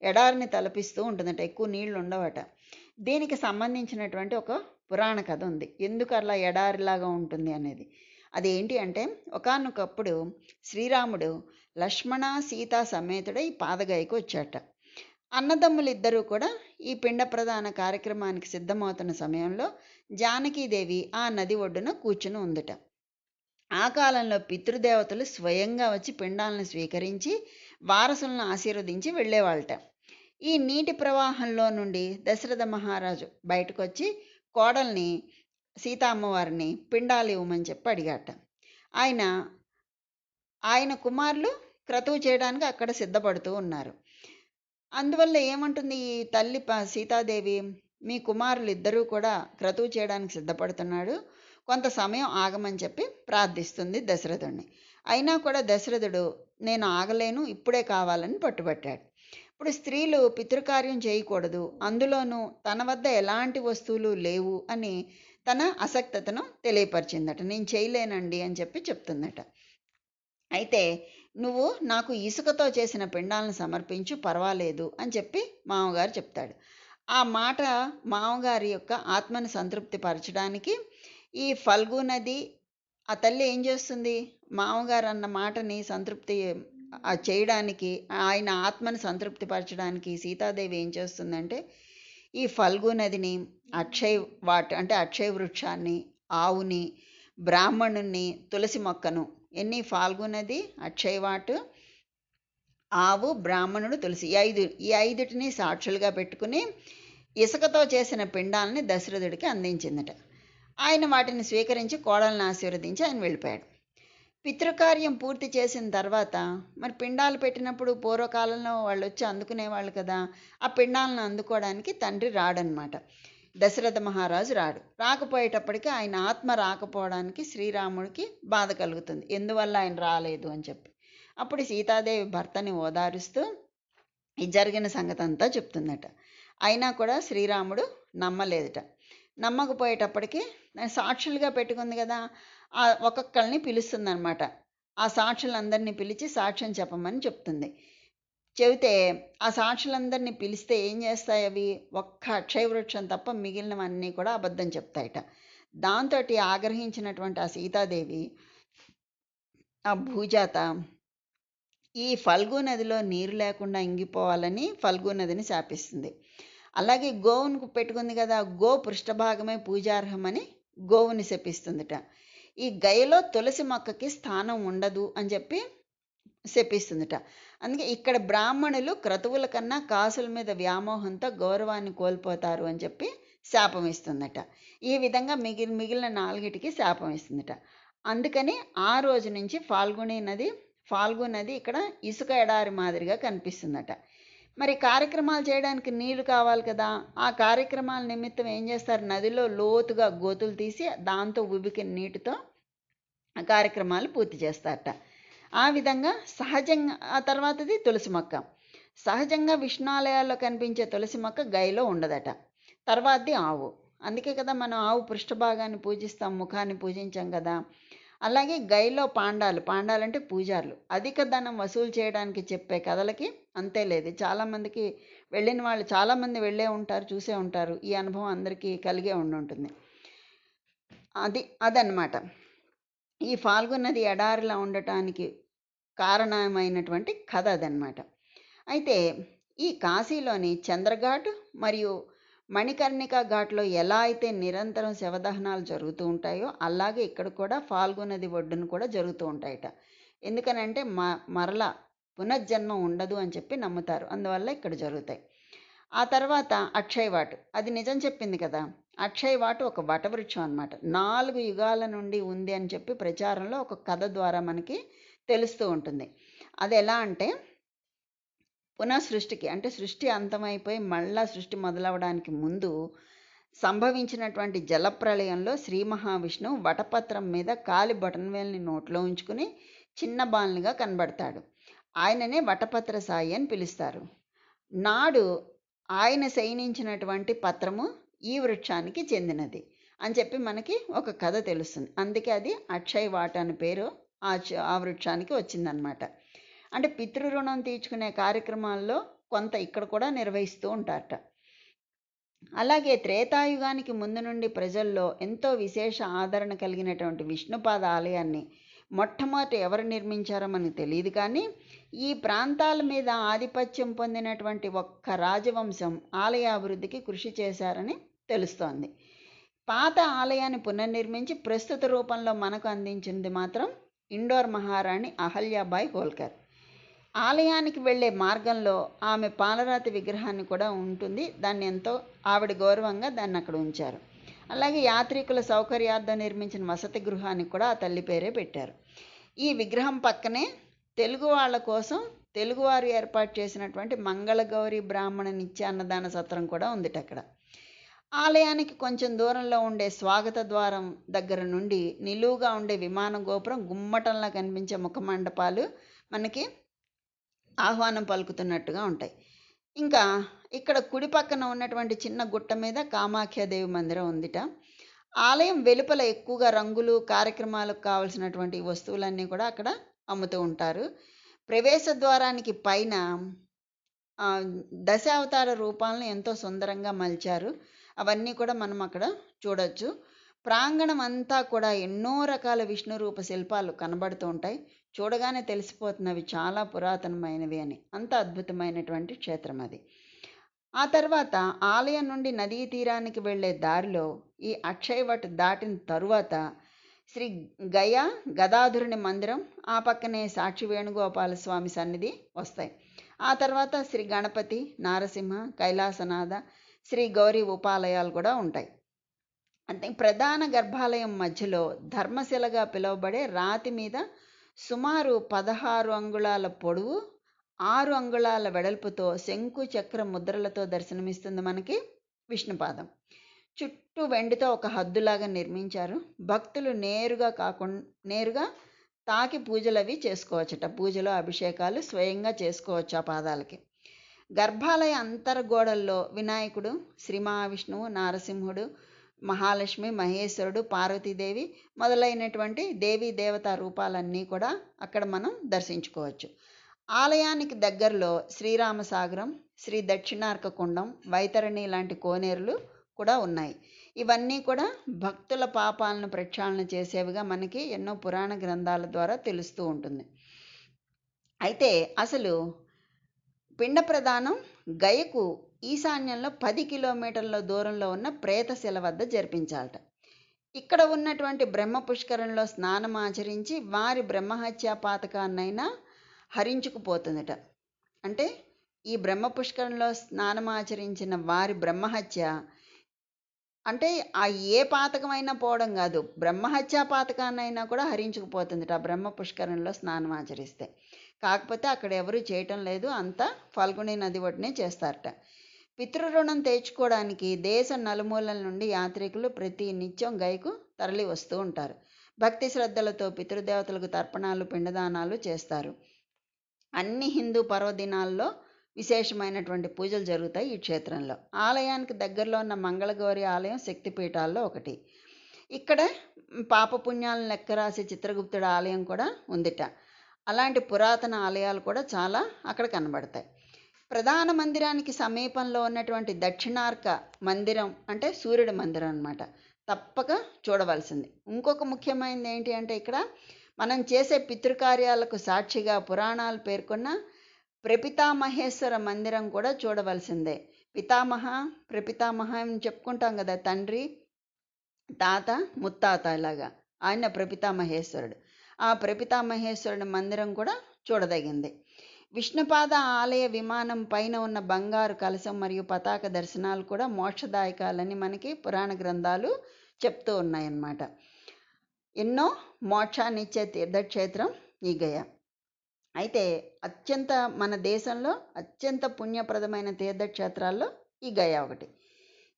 ఎడారిని తలపిస్తూ ఉంటుందట, ఎక్కువ నీళ్లు ఉండవట. దీనికి సంబంధించినటువంటి ఒక పురాణ కథ ఉంది, ఎందుకు అలా ఎడారిలాగా ఉంటుంది అనేది. అదేంటి అంటే, ఒకానొకప్పుడు శ్రీరాముడు లక్ష్మణ సీత సమేతుడై పాదగయకు వచ్చాట. అన్నదమ్ములిద్దరూ కూడా ఈ పిండ ప్రదాన కార్యక్రమానికి సిద్ధమవుతున్న సమయంలో జానకీదేవి ఆ నది ఒడ్డున కూర్చుని ఉందట. ఆ కాలంలో పితృదేవతలు స్వయంగా వచ్చి పిండాలను స్వీకరించి వారసులను ఆశీర్వదించి వెళ్ళేవాళ్ళట. ఈ నీటి ప్రవాహంలో నుండి దశరథ మహారాజు బయటకు వచ్చి కోడల్ని సీతా అమ్మవారిని పిండాలు ఇవ్వమని చెప్పి అడిగాట. ఆయన కుమారులు క్రతువు చేయడానికి అక్కడ సిద్ధపడుతూ ఉన్నారు. అందువల్ల ఏమంటుంది ఈ తల్లి సీతాదేవి, మీ కుమారులు ఇద్దరూ కూడా క్రతువు చేయడానికి సిద్ధపడుతున్నాడు, కొంత సమయం ఆగమని చెప్పి ప్రార్థిస్తుంది దశరథుడిని. అయినా కూడా దశరథుడు నేను ఆగలేను, ఇప్పుడే కావాలని పట్టుబట్టాడు. ఇప్పుడు స్త్రీలు పితృకార్యం చేయకూడదు, అందులోనూ తన వద్ద ఎలాంటి వస్తువులు లేవు అని తన అసక్తతను తెలియపరిచిందట. నేను చేయలేనండి అని చెప్పి చెప్తుందట. అయితే నువ్వు నాకు ఇసుకతో చేసిన పిండాలను సమర్పించు, పర్వాలేదు అని చెప్పి మామగారు చెప్తాడు. ఆ మాట మామగారి యొక్క ఆత్మను సంతృప్తి పరచడానికి ఈ ఫల్గు నది ఆ తల్లి ఏం చేస్తుంది, మామగారు అన్న మాటని సంతృప్తి చేయడానికి, ఆయన ఆత్మను సంతృప్తి పరచడానికి సీతాదేవి ఏం చేస్తుందంటే ఈ ఫల్గు నదిని, అక్షయ వృక్షాన్ని, ఆవుని, బ్రాహ్మణుని, తులసి మొక్కను, ఫాల్గు నది, అక్షయవాటు, ఆవు, బ్రాహ్మణుడు, తులసి, ఈ ఐదుటిని సాక్షులుగా పెట్టుకుని ఇసుకతో చేసిన పిండాలని దశరథుడికి అందించిందట. ఆయన వాటిని స్వీకరించి కోడలను ఆశీర్వదించి ఆయన వెళ్ళిపోయాడు. పితృకార్యం పూర్తి చేసిన తర్వాత మరి పిండాలు పెట్టినప్పుడు పూర్వకాలంలో వాళ్ళు వచ్చి అందుకునేవాళ్ళు కదా, ఆ పిండాలను అందుకోవడానికి తండ్రి రాడనమాట. దశరథ మహారాజు రాకపోయేటప్పటికీ ఆయన ఆత్మ రాకపోవడానికి శ్రీరాముడికి బాధ కలుగుతుంది, ఎందువల్ల ఆయన రాలేదు అని చెప్పి. అప్పుడు సీతాదేవి భర్తని ఓదారుస్తూ ఈ జరిగిన సంగతి అంతా చెప్తుందట. అయినా కూడా శ్రీరాముడు నమ్మలేదట. నమ్మకపోయేటప్పటికీ సాక్షులుగా పెట్టుకుంది కదా, ఒక్కొక్కరిని పిలుస్తుంది అనమాట. ఆ సాక్షులందరినీ పిలిచి సాక్ష్యం చెప్పమని చెప్తుంది. చెబితే ఆ సాక్షులందరినీ పిలిస్తే ఏం చేస్తాయి అవి? ఒక్క అక్షయ వృక్షం తప్ప మిగిలినవన్నీ కూడా అబద్ధం చెప్తాయట. దాంతో ఆగ్రహించినటువంటి ఆ సీతాదేవి, ఆ భూజాత ఈ ఫల్గు నదిలో నీరు లేకుండా ఇంగిపోవాలని ఫల్గు నదిని శాపిస్తుంది. అలాగే గోవును పెట్టుకుంది కదా, గో పృష్ఠభాగమే పూజార్హమని గోవుని శపిస్తుందిట. ఈ గయలో తులసి మొక్కకి స్థానం ఉండదు అని చెప్పి శపిస్తుందిట. అందుకే ఇక్కడ బ్రాహ్మణులు క్రతువుల కన్నా కాసుల మీద వ్యామోహంతో గౌరవాన్ని కోల్పోతారు అని చెప్పి శాపం ఇస్తుందట. ఈ విధంగా మిగిలిన 4టికి శాపం ఇస్తుందట. అందుకని ఆ రోజు నుంచి ఫాల్గు నది ఇక్కడ ఇసుక ఎడారి మాదిరిగా కనిపిస్తుందట. మరి కార్యక్రమాలు చేయడానికి నీళ్లు కావాలి కదా, ఆ కార్యక్రమాల నిమిత్తం ఏం చేస్తారు? నదిలో లోతుగా గోతులు తీసి దాంతో ఉబికిన నీటితో ఆ కార్యక్రమాలు పూర్తి చేస్తారట. ఆ విధంగా సహజంగా ఆ తర్వాతది తులసి మొక్క. సహజంగా విష్ణాలయాల్లో కనిపించే తులసి మొక్క గైలో ఉండదట. తర్వాతది ఆవు. అందుకే కదా మనం ఆవు పృష్ఠభాగాన్ని పూజిస్తాం, ముఖాన్ని పూజించాం కదా. అలాగే గైలో పాండాలంటే పూజారులు. అధిక ధనం వసూలు చేయడానికి చెప్పే కథలకి అంతే లేదు. చాలామందికి వెళ్ళిన వాళ్ళు చాలామంది వెళ్ళే ఉంటారు, చూసే ఉంటారు. ఈ అనుభవం అందరికీ కలిగే ఉంటుంది. అదన్నమాట ఈ ఫాల్గు నది ఎడారిలా ఉండటానికి కారణమైనటువంటి కథ అదనమాట. అయితే ఈ కాశీలోని చంద్రఘాట్ మరియు మణికర్ణిక ఘాట్లో ఎలా అయితే నిరంతరం శవదహనాలు జరుగుతూ ఉంటాయో, అలాగే ఇక్కడ కూడా ఫాల్గు నది ఒడ్డున కూడా జరుగుతూ ఉంటాయట. ఎందుకనంటే మరలా పునర్జన్మ ఉండదు అని చెప్పి నమ్ముతారు. అందువల్ల ఇక్కడ జరుగుతాయి. ఆ తర్వాత అక్షయవాట్, అది నిజం చెప్పింది కదా. అక్షయవాట్ ఒక వటవృక్షం అనమాట. 4 యుగాల నుండి ఉంది అని చెప్పి ప్రచారంలో ఒక కథ ద్వారా మనకి తెలుస్తూ ఉంటుంది. అది ఎలా అంటే, పునఃసృష్టికి అంటే సృష్టి అంతమైపోయి మళ్ళా సృష్టి మొదలవడానికి ముందు సంభవించినటువంటి జలప్రళయంలో శ్రీ మహావిష్ణువు వటపత్రం మీద కాలి బొటనవేలుని నోట్లో ఉంచుకుని చిన్న బాలునిగా కనబడతాడు. ఆయననే వటపత్ర సాయి అని పిలుస్తారు. నాడు ఆయన శయనించినటువంటి పత్రము ఈ వృక్షానికి చెందినది అని చెప్పి మనకి ఒక కథ తెలుస్తుంది. అందుకే అది అక్షయవాట్ అని పేరు ఆ వృక్షానికి వచ్చిందనమాట. అంటే పితృరుణం తీర్చుకునే కార్యక్రమాల్లో కొంత ఇక్కడ కూడా నిర్వహిస్తూ ఉంటారట. అలాగే త్రేతాయుగానికి ముందు నుండి ప్రజల్లో ఎంతో విశేష ఆదరణ కలిగినటువంటి విష్ణుపాద ఆలయాన్ని మొట్టమొదటి ఎవరు నిర్మించారో మనకు తెలియదు, కానీ ఈ ప్రాంతాల మీద ఆధిపత్యం పొందినటువంటి ఒక్క రాజవంశం ఆలయాభివృద్ధికి కృషి చేశారని తెలుస్తోంది. పాత ఆలయాన్ని పునర్నిర్మించి ప్రస్తుత రూపంలో మనకు అందించింది మాత్రం ఇండోర్ మహారాణి అహల్యాబాయి హోల్కర్. ఆలయానికి వెళ్ళే మార్గంలో ఆమె పాలరాతి విగ్రహాన్ని కూడా ఉంటుంది. దాన్ని ఎంతో ఆవిడ గౌరవంగా దాన్ని అక్కడ ఉంచారు. అలాగే యాత్రికుల సౌకర్యార్థం నిర్మించిన వసతి గృహానికి కూడా ఆ తల్లి పేరే పెట్టారు. ఈ విగ్రహం పక్కనే తెలుగు వాళ్ళ కోసం తెలుగువారు ఏర్పాటు చేసినటువంటి మంగళగౌరి బ్రాహ్మణ నిత్య అన్నదాన సత్రం కూడా ఉందిట అక్కడ. ఆలయానికి కొంచెం దూరంలో ఉండే స్వాగత ద్వారం దగ్గర నుండి నిలువుగా ఉండే విమాన గోపురం, గుమ్మటంలా కనిపించే ముఖమండపాలు మనకి ఆహ్వానం పలుకుతున్నట్టుగా ఉంటాయి. ఇంకా ఇక్కడ కుడి పక్కన ఉన్నటువంటి చిన్న గుట్ట మీద కామాఖ్యాదేవి మందిరం ఉందిట. ఆలయం వెలుపల ఎక్కువగా రంగులు, కార్యక్రమాలకు కావలసినటువంటి వస్తువులన్నీ కూడా అక్కడ అమ్ముతూ ఉంటారు. ప్రవేశ ద్వారానికి పైన దశావతార రూపాలను ఎంతో సుందరంగా మలిచారు. అవన్నీ కూడా మనం అక్కడ చూడొచ్చు. ప్రాంగణం అంతా కూడా ఎన్నో రకాల విష్ణు రూప శిల్పాలు కనబడుతూ ఉంటాయి. చూడగానే తెలిసిపోతున్నవి చాలా పురాతనమైనవి అని. అంత అద్భుతమైనటువంటి క్షేత్రం అది. ఆ తర్వాత ఆలయం నుండి నదీ తీరానికి వెళ్ళే దారిలో ఈ అక్షయవట్ దాటిన తరువాత శ్రీ గదాధురుని మందిరం, ఆ పక్కనే సాక్షి వేణుగోపాల స్వామి సన్నిధి వస్తాయి. ఆ తర్వాత శ్రీ గణపతి, నారసింహ, కైలాసనాథ, శ్రీ గౌరీ ఉపాలయాలు కూడా ఉంటాయి. అంటే ప్రధాన గర్భాలయం మధ్యలో ధర్మశిలగా పిలువబడే రాతి మీద సుమారు 16 అంగుళాల పొడవు, 6 అంగుళాల వెడల్పుతో శంకు చక్ర ముద్రలతో దర్శనమిస్తుంది మనకి విష్ణుపాదం. చుట్టూ వెండితో ఒక హద్దులాగా నిర్మించారు. భక్తులు నేరుగా తాకి పూజలు అవి చేసుకోవచ్చట. పూజలు, అభిషేకాలు స్వయంగా చేసుకోవచ్చు ఆ పాదాలకి. గర్భాలయ అంతర్గోడల్లో వినాయకుడు, శ్రీ మహావిష్ణువు, నారసింహుడు, మహాలక్ష్మి, మహేశ్వరుడు, పార్వతీదేవి మొదలైనటువంటి దేవీ దేవతా రూపాలన్నీ కూడా అక్కడ మనం దర్శించుకోవచ్చు. ఆలయానికి దగ్గరలో శ్రీరామసాగరం, శ్రీ దక్షిణార్క కుండం, వైతరణి లాంటి కోనేరులు కూడా ఉన్నాయి. ఇవన్నీ కూడా భక్తుల పాపాలను ప్రక్షాళన చేసేవిగా మనకి ఎన్నో పురాణ గ్రంథాల ద్వారా తెలుస్తూ ఉంటుంది. అయితే అసలు పిండ ప్రదానం గయకు ఈశాన్యంలో 10 కిలోమీటర్ల దూరంలో ఉన్న ప్రేతశిల వద్ద జరిపించాలట. ఇక్కడ ఉన్నటువంటి బ్రహ్మ పుష్కరంలో స్నానం ఆచరించి వారి బ్రహ్మహత్యా పాతకాన్నైనా హరించుకుపోతుందట. అంటే ఈ బ్రహ్మ పుష్కరంలో స్నానం ఆచరించిన వారి బ్రహ్మహత్య అంటే ఆ ఏ పాతకమైనా పోవడం కాదు, బ్రహ్మహత్యా పాతకాన్నైనా కూడా హరించుకుపోతుందట ఆ బ్రహ్మ పుష్కరంలో స్నానం ఆచరిస్తే. కాకపోతే అక్కడ ఎవరు చేయటం లేదు, అంతా ఫల్గుణి నది ఒడ్డునే చేస్తారట. పితృరుణం తీర్చుకోవడానికి దేశం నలుమూలల నుండి యాత్రికులు ప్రతి నిత్యం గయకు తరలి వస్తూ ఉంటారు. భక్తి శ్రద్ధలతో పితృదేవతలకు తర్పణాలు, పిండదానాలు చేస్తారు. అన్ని హిందూ పర్వదినాల్లో విశేషమైనటువంటి పూజలు జరుగుతాయి ఈ క్షేత్రంలో. ఆలయానికి దగ్గరలో ఉన్న మంగళగౌరి ఆలయం శక్తిపీఠాల్లో ఒకటి. ఇక్కడ పాపపుణ్యాలను లెక్కరాసే చిత్రగుప్తుడి ఆలయం కూడా ఉందిట. అలాంటి పురాతన ఆలయాలు కూడా చాలా అక్కడ కనబడతాయి. ప్రధాన మందిరానికి సమీపంలో ఉన్నటువంటి దక్షిణార్క మందిరం అంటే సూర్యుడి మందిరం అన్నమాట, తప్పక చూడవలసింది. ఇంకొక ముఖ్యమైనది ఏంటి అంటే ఇక్కడ మనం చేసే పితృకార్యాలకు సాక్షిగా పురాణాలు పేర్కొన్న ప్రపితామహేశ్వర మందిరం కూడా చూడవలసిందే. పితామహ, ప్రపితామహ అని చెప్పుకుంటాం కదా, తండ్రి, తాత, ముత్తాత, ఇలాగా ఆయన ప్రపితామహేశ్వరుడు. ఆ ప్రపితామహేశ్వరుడి మందిరం కూడా చూడదగింది. విష్ణుపాద ఆలయ విమానం పైన ఉన్న బంగారు కలశం మరియు పతాక దర్శనాలు కూడా మోక్షదాయకాలని మనకి పురాణ గ్రంథాలు చెప్తూ ఉన్నాయన్నమాట. ఎన్నో మోక్షాన్ని ఇచ్చే తీర్థక్షేత్రం ఈ గయ. అయితే మన దేశంలో అత్యంత పుణ్యప్రదమైన తీర్థక్షేత్రాల్లో ఈ గయ ఒకటి.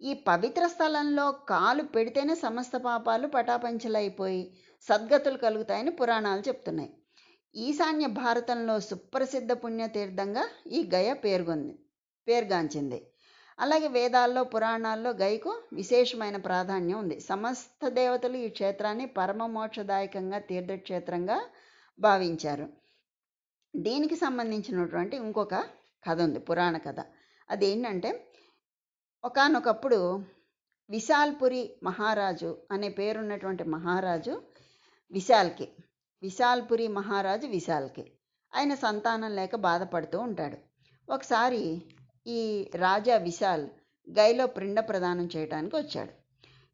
ఈ పవిత్ర స్థలంలో కాలు పెడితేనే సమస్త పాపాలు పటాపంచలైపోయి సద్గతులు కలుగుతాయని పురాణాలు చెప్తున్నాయి. ఈశాన్య భారతంలో సుప్రసిద్ధ పుణ్యతీర్థంగా ఈ గయ పేరుగాంచింది. అలాగే వేదాల్లో, పురాణాల్లో గయకు విశేషమైన ప్రాధాన్యం ఉంది. సమస్త దేవతలు ఈ క్షేత్రాన్ని పరమ మోక్షదాయకంగా తీర్థక్షేత్రంగా భావించారు. దీనికి సంబంధించినటువంటి ఇంకొక కథ ఉంది, పురాణ కథ. అదేంటంటే ఒకానొకప్పుడు విశాల్పురి మహారాజు అనే పేరున్నటువంటి మహారాజు విశాల్పురి మహారాజు విశాల్కి ఆయన సంతానం లేక బాధపడుతూ ఉంటాడు. ఒకసారి ఈ రాజా విశాల్ గైలో పిండ ప్రదానం చేయడానికి వచ్చాడు.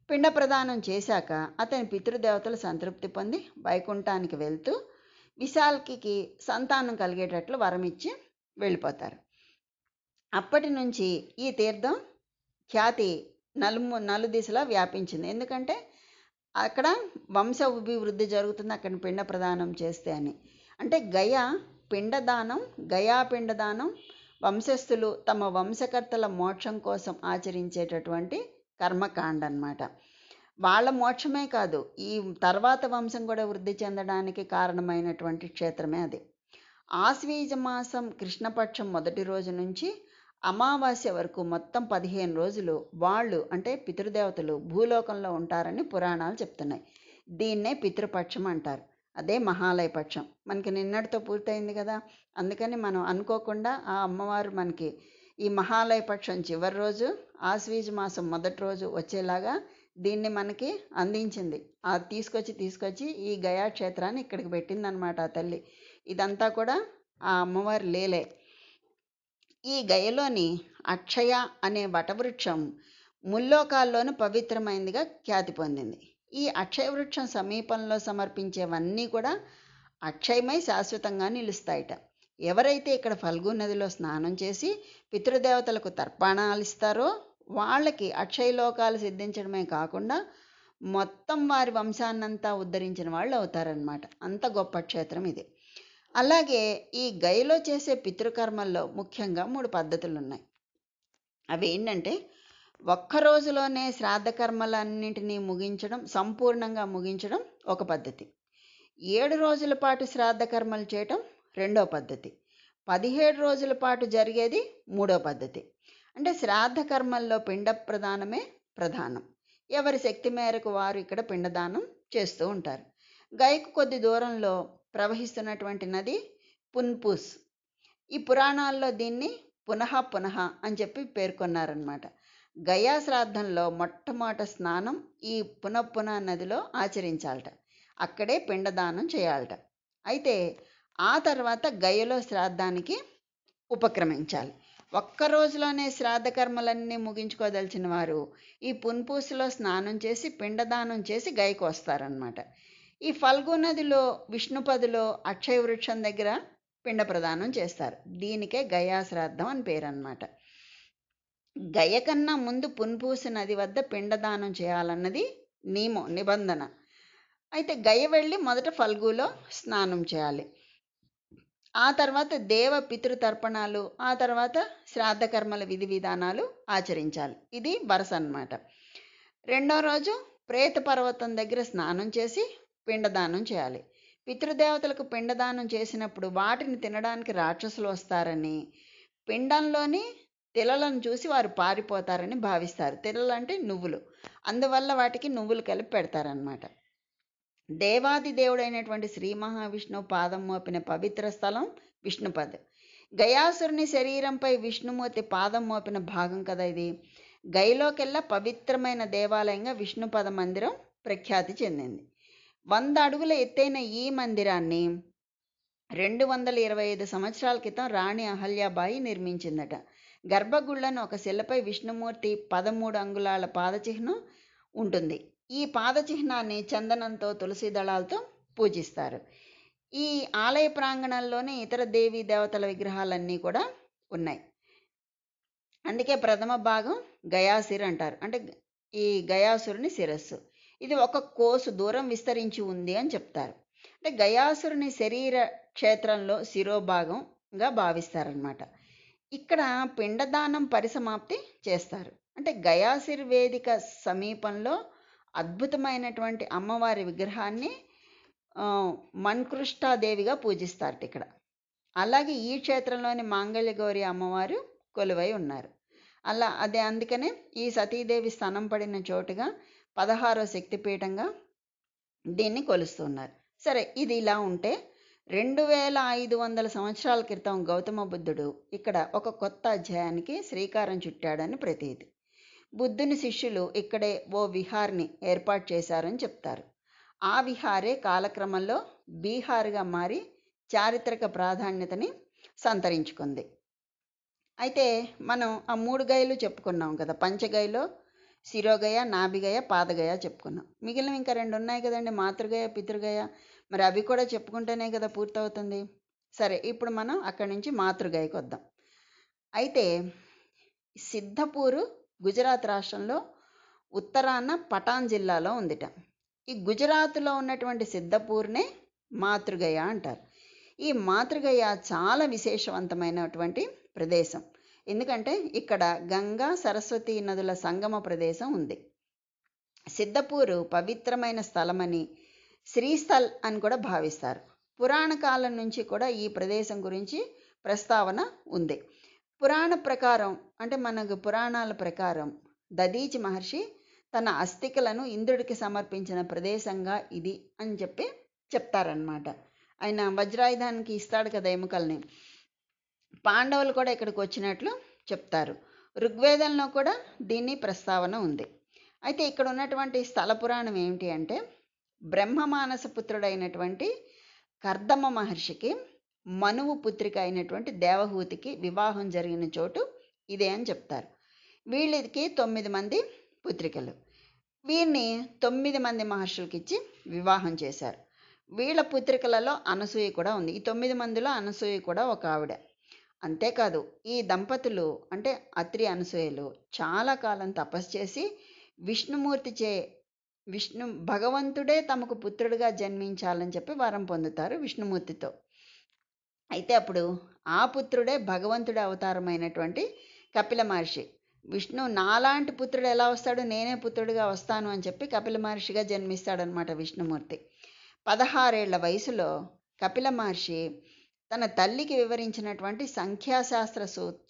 పిండ ప్రదానం చేశాక అతని పితృదేవతలు సంతృప్తి పొంది వైకుంఠానికి వెళ్తూ విశాల్కి సంతానం కలిగేటట్లు వరమిచ్చి వెళ్ళిపోతారు. అప్పటి నుంచి ఈ తీర్థం ఖ్యాతి నలుదిశలా వ్యాపించింది. ఎందుకంటే అక్కడ వంశ అభివృద్ధి జరుగుతుంది అక్కడ పిండ ప్రదానం చేస్తే అని. అంటే గయా పిండదానం వంశస్థులు తమ వంశకర్తల మోక్షం కోసం ఆచరించేటటువంటి కర్మకాండ అన్నమాట. వాళ్ళ మోక్షమే కాదు, ఈ తర్వాత వంశం కూడా వృద్ధి చెందడానికి కారణమైనటువంటి క్షేత్రమే అది. ఆశ్వీజ మాసం కృష్ణపక్షం మొదటి రోజు నుంచి అమావాస్య వరకు మొత్తం 15 రోజులు వాళ్ళు అంటే పితృదేవతలు భూలోకంలో ఉంటారని పురాణాలు చెప్తున్నాయి. దీన్నే పితృపక్షం అంటారు. అదే మహాలయ పక్షం. మనకి నిన్నటితో పూర్తయింది కదా, అందుకని మనం అనుకోకుండా ఆ అమ్మవారు మనకి ఈ మహాలయ పక్షం చివరి రోజు, ఆశ్వీజ మాసం మొదటి రోజు వచ్చేలాగా దీన్ని మనకి అందించింది. తీసుకొచ్చి ఈ గయా క్షేత్రాన్ని ఇక్కడికి పెట్టిందనమాట ఆ తల్లి. ఇదంతా కూడా ఆ అమ్మవారి లీలే. ఈ గయలోని అక్షయ అనే వటవృక్షం ముల్లోకాల్లోనూ పవిత్రమైనదిగా ఖ్యాతి పొందింది. ఈ అక్షయ వృక్షం సమీపంలో సమర్పించేవన్నీ కూడా అక్షయమై శాశ్వతంగా నిలుస్తాయిట. ఎవరైతే ఇక్కడ ఫల్గు నదిలో స్నానం చేసి పితృదేవతలకు తర్పణాలు ఇస్తారో వాళ్ళకి అక్షయలోకాలు సిద్ధించడమే కాకుండా మొత్తం వారి వంశాన్నంతా ఉద్ధరించిన వాళ్ళు అవుతారనమాట. అంత గొప్ప క్షేత్రం ఇది. అలాగే ఈ గయలో చేసే పితృకర్మల్లో ముఖ్యంగా 3 పద్ధతులు ఉన్నాయి. అవి ఏంటంటే, ఒక్క రోజులోనే శ్రాద్ధ కర్మలన్నింటినీ సంపూర్ణంగా ముగించడం ఒక పద్ధతి. 7 రోజుల పాటు శ్రాద్ధ కర్మలు చేయటం రెండో పద్ధతి. 17 రోజుల పాటు జరిగేది మూడో పద్ధతి. అంటే శ్రాద్ధ కర్మల్లో పిండ ప్రదానమే ప్రధానం. ఎవరి శక్తి మేరకు వారు ఇక్కడ పిండదానం చేస్తూ ఉంటారు. గయకు కొద్ది దూరంలో ప్రవహిస్తున్నటువంటి నది పున్పుస్. ఈ పురాణాల్లో దీన్ని పునః పునః అని చెప్పి పేర్కొన్నారనమాట. గయా శ్రాద్ధంలో మొట్టమొదట స్నానం ఈ పునఃపున నదిలో ఆచరించాలట. అక్కడే పిండదానం చేయాలట. అయితే ఆ తర్వాత గయలో శ్రాద్ధానికి ఉపక్రమించాలి. ఒక్క రోజులోనే శ్రాద్ధ కర్మలన్నీ ముగించుకోదలిచిన వారు ఈ పున్పూసలో స్నానం చేసి పిండదానం చేసి గయకు వస్తారనమాట. ఈ ఫల్గు నదిలో విష్ణుపదిలో అక్షయ వృక్షం దగ్గర పిండ ప్రదానం చేస్తారు. దీనికే గయా శ్రాద్ధం అని పేరు అనమాట. గయ కన్నా ముందు పున్పూసి నది వద్ద పిండదానం చేయాలన్నది నిబంధన. అయితే గయ వెళ్ళి మొదట ఫల్గులో స్నానం చేయాలి. ఆ తర్వాత దేవ పితృతర్పణాలు, ఆ తర్వాత శ్రాద్ధ కర్మల విధి విధానాలు ఆచరించాలి. ఇది వరుస అన్నమాట. రెండో రోజు ప్రేత పర్వతం దగ్గర స్నానం చేసి పిండదానం చేయాలి. పితృదేవతలకు పిండదానం చేసినప్పుడు వాటిని తినడానికి రాక్షసులు వస్తారని, పిండంలోని తిలలను చూసి వారు పారిపోతారని భావిస్తారు. తిలలు అంటే నువ్వులు, అందువల్ల వాటికి నువ్వులు కలిపి పెడతారనమాట. దేవాది దేవుడైనటువంటి శ్రీ మహావిష్ణువు పాదం మోపిన పవిత్ర స్థలం విష్ణుపద్. గయాసురుని శరీరంపై విష్ణుమూర్తి పాదం మోపిన భాగం కదా ఇది. గయలోకెల్లా పవిత్రమైన దేవాలయంగా విష్ణుపద మందిరం ప్రఖ్యాతి చెందింది. 100 అడుగుల ఎత్తైన ఈ మందిరాన్ని 225 సంవత్సరాల క్రితం రాణి అహల్యాబాయి నిర్మించిందట. గర్భగుళ్ళను ఒక శిలపై విష్ణుమూర్తి 13 అంగుళాల పాదచిహ్నం ఉంటుంది. ఈ పాదచిహ్నాన్ని చందనంతో తులసి దళాలతో పూజిస్తారు. ఈ ఆలయ ప్రాంగణంలోనే ఇతర దేవీ దేవతల విగ్రహాలన్నీ కూడా ఉన్నాయి. అందుకే ప్రథమ భాగం గయాసిర్ అంటారు. అంటే ఈ గయాసురుని శిరస్సు ఇది ఒక కోసు దూరం విస్తరించి ఉంది అని చెప్తారు. అంటే గయాసురుని శరీర క్షేత్రంలో శిరోభాగంగా భావిస్తారనమాట. ఇక్కడ పిండదానం పరిసమాప్తి చేస్తారు. అంటే గయాసిర్ వేదిక సమీపంలో అద్భుతమైనటువంటి అమ్మవారి విగ్రహాన్ని మన్కృష్టాదేవిగా పూజిస్తారు ఇక్కడ. అలాగే ఈ క్షేత్రంలోని మాంగళ్యగౌరి అమ్మవారు కొలువై ఉన్నారు. అందుకనే ఈ సతీదేవి స్థనం పడిన చోటుగా 16వ శక్తిపీఠంగా దీన్ని కొలుస్తున్నారు. సరే, ఇది ఇలా ఉంటే 2500 సంవత్సరాల క్రితం గౌతమ బుద్ధుడు ఇక్కడ ఒక కొత్త అధ్యాయానికి శ్రీకారం చుట్టాడని ప్రతీతి. బుద్ధుని శిష్యులు ఇక్కడే ఓ విహార్ని ఏర్పాటు చేశారని చెప్తారు. ఆ విహారే కాలక్రమంలో బీహార్గా మారి చారిత్రక ప్రాధాన్యతని సంతరించుకుంది. అయితే మనం ఆ 3 గయలు చెప్పుకున్నాం కదా. పంచగయలో శిరోగయ, నాభిగయ, పాదగయ చెప్పుకున్నాం. మిగిలిన ఇంకా 2 ఉన్నాయి కదండి, మాతృగయ, పితృగయ. మరి అవి కూడా చెప్పుకుంటేనే కదా పూర్తవుతుంది. సరే, ఇప్పుడు మనం అక్కడి నుంచి మాతృగయకు వద్దాం. అయితే సిద్ధపూరు గుజరాత్ రాష్ట్రంలో ఉత్తరాన పటాన్ జిల్లాలో ఉందిట. ఈ గుజరాత్లో ఉన్నటువంటి సిద్ధపూర్నే మాతృగయ అంటారు. ఈ మాతృగయ చాలా విశేషవంతమైనటువంటి ప్రదేశం. ఎందుకంటే ఇక్కడ గంగా సరస్వతి నదుల సంగమ ప్రదేశం ఉంది. సిద్ధపూరు పవిత్రమైన స్థలమని, శ్రీస్థల్ అని కూడా భావిస్తారు. పురాణ కాలం నుంచి కూడా ఈ ప్రదేశం గురించి ప్రస్తావన ఉంది. పురాణ ప్రకారం, అంటే మనకు పురాణాల ప్రకారం దదీచి మహర్షి తన అస్థికలను ఇంద్రుడికి సమర్పించిన ప్రదేశంగా ఇది అని చెప్తారనమాట. ఆయన వజ్రాయుధానికి ఇస్తాడు కదా ఎముకల్ని. పాండవులు కూడా ఇక్కడికి వచ్చినట్లు చెప్తారు. ఋగ్వేదంలో కూడా దీన్ని ప్రస్తావన ఉంది. అయితే ఇక్కడ ఉన్నటువంటి స్థల పురాణం ఏమిటి అంటే, బ్రహ్మమానస పుత్రుడైనటువంటి కర్దమ మహర్షికి మనువు పుత్రిక అయినటువంటి దేవహూతికి వివాహం జరిగిన చోటు ఇదే అని చెప్తారు. వీళ్ళకి 9 మంది పుత్రికలు. వీరిని 9 మంది మహర్షులకి ఇచ్చి వివాహం చేశారు. వీళ్ళ పుత్రికలలో అనసూయ కూడా ఉంది. ఈ 9 మందిలో అనసూయ కూడా ఒక ఆవిడ. అంతేకాదు, ఈ దంపతులు అంటే అత్రి అనసూయలు చాలా కాలం తపస్సు చేసి భగవంతుడే తమకు పుత్రుడిగా జన్మించాలని చెప్పి వరం పొందుతారు విష్ణుమూర్తితో. అయితే అప్పుడు ఆ పుత్రుడే భగవంతుడి అవతారమైనటువంటి కపిల మహర్షి. విష్ణు నాలాంటి పుత్రుడు ఎలా వస్తాడు, నేనే పుత్రుడిగా వస్తాను అని చెప్పి కపిల మహర్షిగా జన్మిస్తాడనమాట విష్ణుమూర్తి. 16 ఏళ్ల వయసులో కపిల మహర్షి తన తల్లికి వివరించినటువంటి సంఖ్యాశాస్త్ర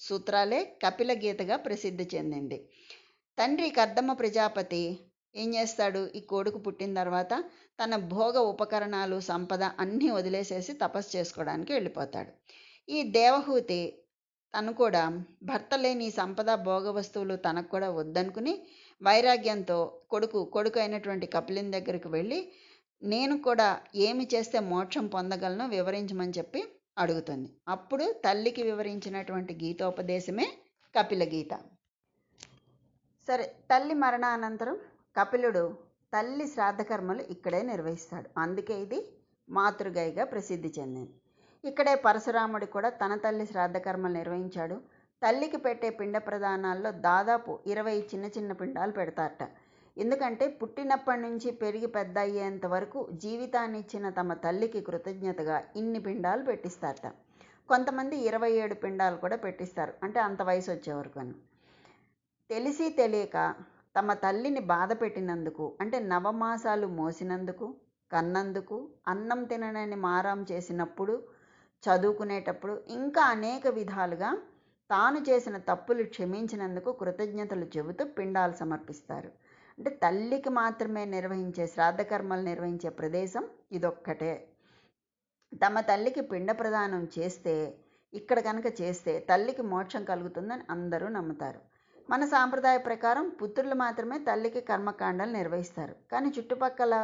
సూత్రాలే కపిల గీతగా ప్రసిద్ధి చెందింది. తండ్రి కర్దమ ప్రజాపతి ఏం చేస్తాడు, ఈ కొడుకు పుట్టిన తర్వాత తన భోగ ఉపకరణాలు, సంపద అన్నీ వదిలేసేసి తపస్సు చేసుకోవడానికి వెళ్ళిపోతాడు. ఈ దేవహూతి తను కూడా భర్త లేని సంపద భోగ వస్తువులు తనకు కూడా వద్దనుకుని వైరాగ్యంతో కొడుకు అయినటువంటి కపిలుని దగ్గరికి వెళ్ళి నేను కూడా ఏమి చేస్తే మోక్షం పొందగలను వివరించమని చెప్పి అడుగుతుంది. అప్పుడు తల్లికి వివరించినటువంటి గీతోపదేశమే కపిల గీత. సరే, తల్లి మరణానంతరం కపిలుడు తల్లి శ్రాద్ధకర్మలు ఇక్కడే నిర్వహిస్తాడు. అందుకే ఇది మాతృగైగా ప్రసిద్ధి చెందింది. ఇక్కడే పరశురాముడు కూడా తన తల్లి శ్రాద్ధకర్మలు నిర్వహించాడు. తల్లికి పెట్టే పిండ ప్రదానాల్లో దాదాపు 20 చిన్న చిన్న పిండాలు పెడతారట. ఎందుకంటే పుట్టినప్పటి నుంచి పెరిగి పెద్ద అయ్యేంత వరకు జీవితాన్ని ఇచ్చిన తమ తల్లికి కృతజ్ఞతగా ఇన్ని పిండాలు పెట్టిస్తారట. కొంతమంది 27 పిండాలు కూడా పెట్టిస్తారు, అంటే అంత వయసు వచ్చేవరకు అని. తెలిసి తెలియక తమ తల్లిని బాధ పెట్టినందుకు, అంటే నవమాసాలు మోసినందుకు, కన్నందుకు, అన్నం తిననని మారాం చేసినప్పుడు, చదువుకునేటప్పుడు, ఇంకా అనేక విధాలుగా తాను చేసిన తప్పులు క్షమించినందుకు కృతజ్ఞతలు చెబుతూ పిండాలు సమర్పిస్తారు. అంటే తల్లికి మాత్రమే నిర్వహించే శ్రాద్ధకర్మలు నిర్వహించే ప్రదేశం ఇదొక్కటే. తమ తల్లికి పిండ ప్రదానం చేస్తే, ఇక్కడ కనుక చేస్తే తల్లికి మోక్షం కలుగుతుందని అందరూ నమ్ముతారు. మన సాంప్రదాయ ప్రకారం పుత్రులు మాత్రమే తల్లికి కర్మకాండాలు నిర్వహిస్తారు. కానీ చుట్టుపక్కల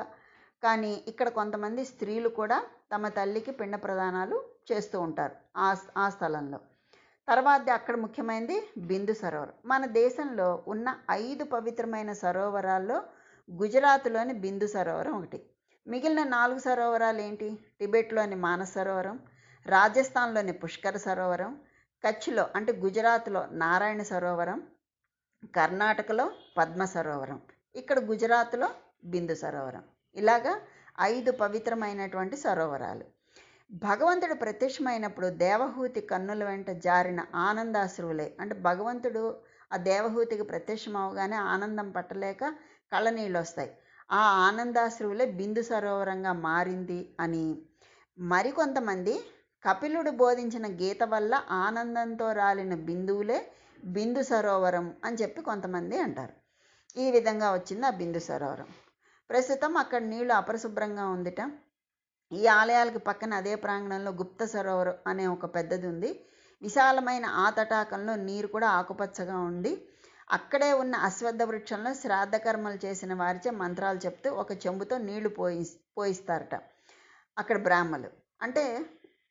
కానీ ఇక్కడ కొంతమంది స్త్రీలు కూడా తమ తల్లికి పిండ ప్రదానాలు చేస్తూ ఉంటారు ఆ స్థలంలో. తర్వాత అక్కడ ముఖ్యమైనది బిందు సరోవరం. మన దేశంలో ఉన్న 5 పవిత్రమైన సరోవరాల్లో గుజరాత్లోని బిందు సరోవరం ఒకటి. మిగిలిన 4 సరోవరాలు ఏంటి? టిబెట్లోని మానస్ సరోవరం, రాజస్థాన్లోని పుష్కర సరోవరం, కచ్లో అంటే గుజరాత్లో నారాయణ సరోవరం, కర్ణాటకలో పద్మ సరోవరం, ఇక్కడ గుజరాత్లో బిందు సరోవరం. ఇలాగా 5 పవిత్రమైనటువంటి సరోవరాలు. భగవంతుడు ప్రత్యక్షమైనప్పుడు దేవహూతి కన్నుల వెంట జారిన ఆనందాశ్రువులే, అంటే భగవంతుడు ఆ దేవహూతికి ప్రత్యక్షం అవగానే ఆనందం పట్టలేక కళ్ళనీళ్ళు వస్తాయి. ఆ ఆనందాశ్రువులే బిందు సరోవరంగా మారింది అని మరికొంతమంది కపిలుడు బోధించిన గీత వల్ల ఆనందంతో రాలిన బిందువులే బిందు సరోవరం అని చెప్పి కొంతమంది అంటారు. ఈ విధంగా వచ్చింది ఆ బిందు సరోవరం. ప్రస్తుతం అక్కడ నీళ్లు అపరిశుభ్రంగా ఉందిట. ఈ ఆలయాలకు పక్కన అదే ప్రాంగణంలో గుప్త సరోవరం అనే ఒక పెద్దది ఉంది. విశాలమైన ఆ తటాకంలో నీరు కూడా ఆకుపచ్చగా ఉంది. అక్కడే ఉన్న అశ్వత్థ వృక్షంలో శ్రాద్ధకర్మలు చేసిన వారిచే మంత్రాలు చెప్తూ ఒక చెంబుతో నీళ్లు పోయిస్తారట అక్కడ బ్రాహ్మలు. అంటే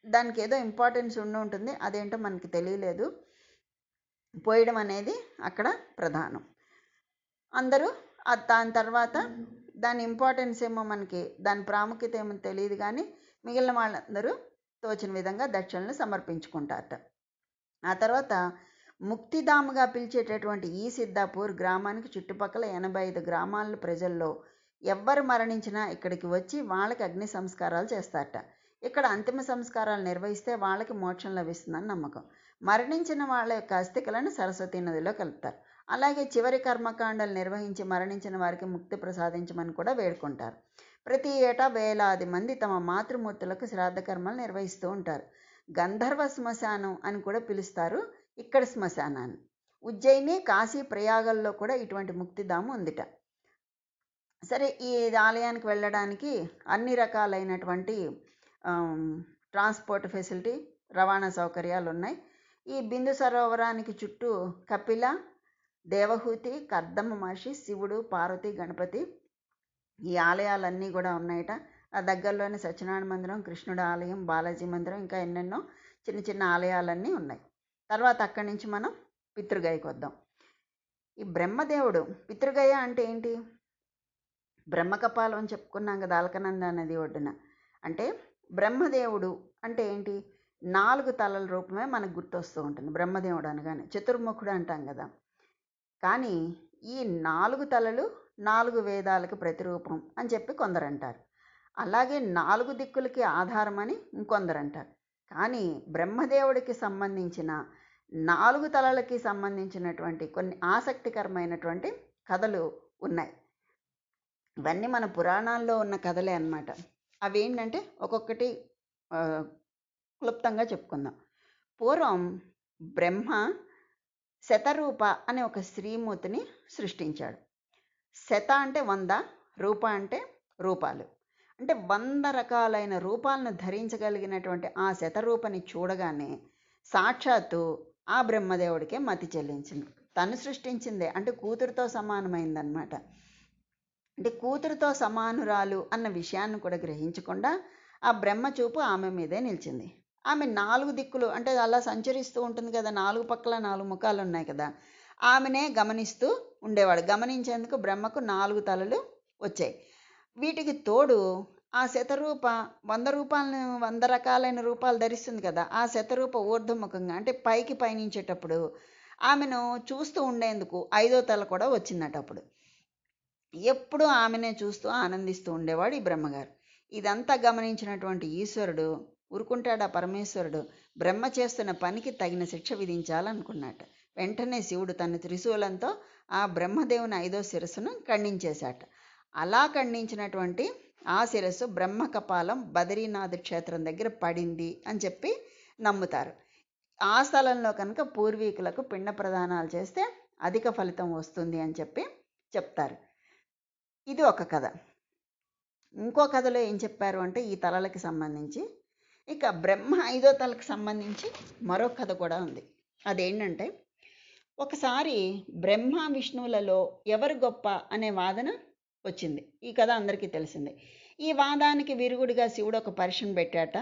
దానికి ఏదో ఇంపార్టెన్స్ ఉంటుంది, అదేంటో మనకి తెలియలేదు. పోయడం అనేది అక్కడ ప్రధానం. అందరూ దాని తర్వాత దాని ఇంపార్టెన్స్ ఏమో మనకి, దాని ప్రాముఖ్యత ఏమో తెలియదు, కానీ మిగిలిన వాళ్ళందరూ తోచిన విధంగా దక్షిణలు సమర్పించుకుంటారట. ఆ తర్వాత ముక్తిధాముగా పిలిచేటటువంటి ఈ సిద్ధాపూర్ గ్రామానికి చుట్టుపక్కల 85 గ్రామాల ప్రజల్లో ఎవ్వరు మరణించినా ఇక్కడికి వచ్చి వాళ్ళకి అగ్ని సంస్కారాలు చేస్తారట. ఇక్కడ అంతిమ సంస్కారాలు నిర్వహిస్తే వాళ్ళకి మోక్షం లభిస్తుందని నమ్మకం. మరణించిన వాళ్ళ యొక్క అస్థికలను సరస్వతీ నదిలో కలుపుతారు. అలాగే చివరి కర్మకాండాలు నిర్వహించి మరణించిన వారికి ముక్తి ప్రసాదించమని కూడా వేడుకుంటారు. ప్రతి ఏటా వేలాది మంది తమ మాతృమూర్తులకు శ్రాద్ధకర్మలు నిర్వహిస్తూ ఉంటారు. గంధర్వ శ్మశానం అని కూడా పిలుస్తారు ఇక్కడ శ్మశానాన్ని. ఉజ్జయిని, కాశీ, ప్రయాగల్లో కూడా ఇటువంటి ముక్తిధాము ఉందిట. సరే, ఈ ఆలయానికి వెళ్ళడానికి అన్ని రకాలైనటువంటి ట్రాన్స్పోర్ట్ ఫెసిలిటీ, రవాణా సౌకర్యాలు ఉన్నాయి. ఈ బిందు సరోవరానికి చుట్టూ కపిల, దేవహూతి, కర్దమ మహర్షి, శివుడు, పార్వతి, గణపతి ఈ ఆలయాలన్నీ కూడా ఉన్నాయట. ఆ దగ్గరలోనే సత్యనారాయణ మందిరం, కృష్ణుడి ఆలయం, బాలాజీ మందిరం, ఇంకా ఎన్నెన్నో చిన్న చిన్న ఆలయాలన్నీ ఉన్నాయి. తర్వాత అక్కడి నుంచి మనం పితృగయకు వద్దాం. ఈ బ్రహ్మదేవుడు, పితృగయ అంటే ఏంటి? బ్రహ్మకపాలం అని చెప్పుకున్నాం కదా అలకనంద నది ఒడ్డున. అంటే బ్రహ్మదేవుడు అంటే ఏంటి? 4 తలల రూపమే మనకు గుర్తొస్తూ ఉంటుంది బ్రహ్మదేవుడు అనగానే. చతుర్ముఖుడు అంటాం కదా. కానీ ఈ 4 తలలు 4 వేదాలకు ప్రతిరూపం అని చెప్పి కొందరు అంటారు. అలాగే 4 దిక్కులకి ఆధారం అని ఇంకొందరు అంటారు. కానీ బ్రహ్మదేవుడికి సంబంధించిన 4 తలలకి సంబంధించినటువంటి కొన్ని ఆసక్తికరమైనటువంటి కథలు ఉన్నాయి. ఇవన్నీ మన పురాణాల్లో ఉన్న కథలే అన్నమాట. అవి ఏంటంటే ఒక్కొక్కటి క్లుప్తంగా చెప్పుకుందాం. పూర్వం బ్రహ్మ శతరూప అనే ఒక స్త్రీమూర్తిని సృష్టించాడు. శత అంటే 100, రూప అంటే రూపాలు. అంటే 100 రకాలైన రూపాలను ధరించగలిగినటువంటి ఆ శతరూపని చూడగానే సాక్షాత్తు ఆ బ్రహ్మదేవుడికే మతి చెల్లించింది. తను సృష్టించిందే, అంటే కూతురుతో సమానమైందనమాట. అంటే కూతురుతో సమానురాలు అన్న విషయాన్ని కూడా గ్రహించకుండా ఆ బ్రహ్మ చూపు ఆమె మీదే నిలిచింది. ఆమె 4 దిక్కులు, అంటే అలా సంచరిస్తూ ఉంటుంది కదా, 4 పక్కల 4 ముఖాలు ఉన్నాయి కదా, ఆమెనే గమనిస్తూ ఉండేవాడు. గమనించేందుకు బ్రహ్మకు 4 తలలు వచ్చాయి. వీటికి తోడు ఆ శతరూప 100 రకాలైన రూపాలు ధరిస్తుంది కదా, ఆ శతరూప ఊర్ధ్వముఖంగా, అంటే పైకి పయనించేటప్పుడు ఆమెను చూస్తూ ఉండేందుకు 5వ తల కూడా వచ్చిందట. అప్పుడు ఎప్పుడూ ఆమెనే చూస్తూ ఆనందిస్తూ ఉండేవాడు ఈ బ్రహ్మగారు. ఇదంతా గమనించినటువంటి ఈశ్వరుడు ఊరుకుంటాడా పరమేశ్వరుడు? బ్రహ్మ చేస్తున్న పనికి తగిన శిక్ష విధించాలనుకున్నాట. వెంటనే శివుడు తన త్రిశూలంతో ఆ బ్రహ్మదేవుని 5వ శిరస్సును ఖండించేశాట. అలా ఖండించినటువంటి ఆ శిరస్సు బ్రహ్మ కపాలం బదరీనాథ్ క్షేత్రం దగ్గర పడింది అని చెప్పి నమ్ముతారు. ఆ స్థలంలో కనుక పూర్వీకులకు పిండ ప్రదానాలు చేస్తే అధిక ఫలితం వస్తుంది అని చెప్పి చెప్తారు. ఇది ఒక కథ. ఇంకో కథలో ఏం చెప్పారు అంటే ఈ తలలకి సంబంధించి, ఇక బ్రహ్మ 5వ తలకు సంబంధించి మరో కథ కూడా ఉంది. అదేంటంటే, ఒకసారి బ్రహ్మ విష్ణువులలో ఎవరు గొప్ప అనే వాదన వచ్చింది. ఈ కథ అందరికీ తెలిసిందే. ఈ వాదానికి విరుగుడిగా శివుడు ఒక పరీక్షను పెట్టాట.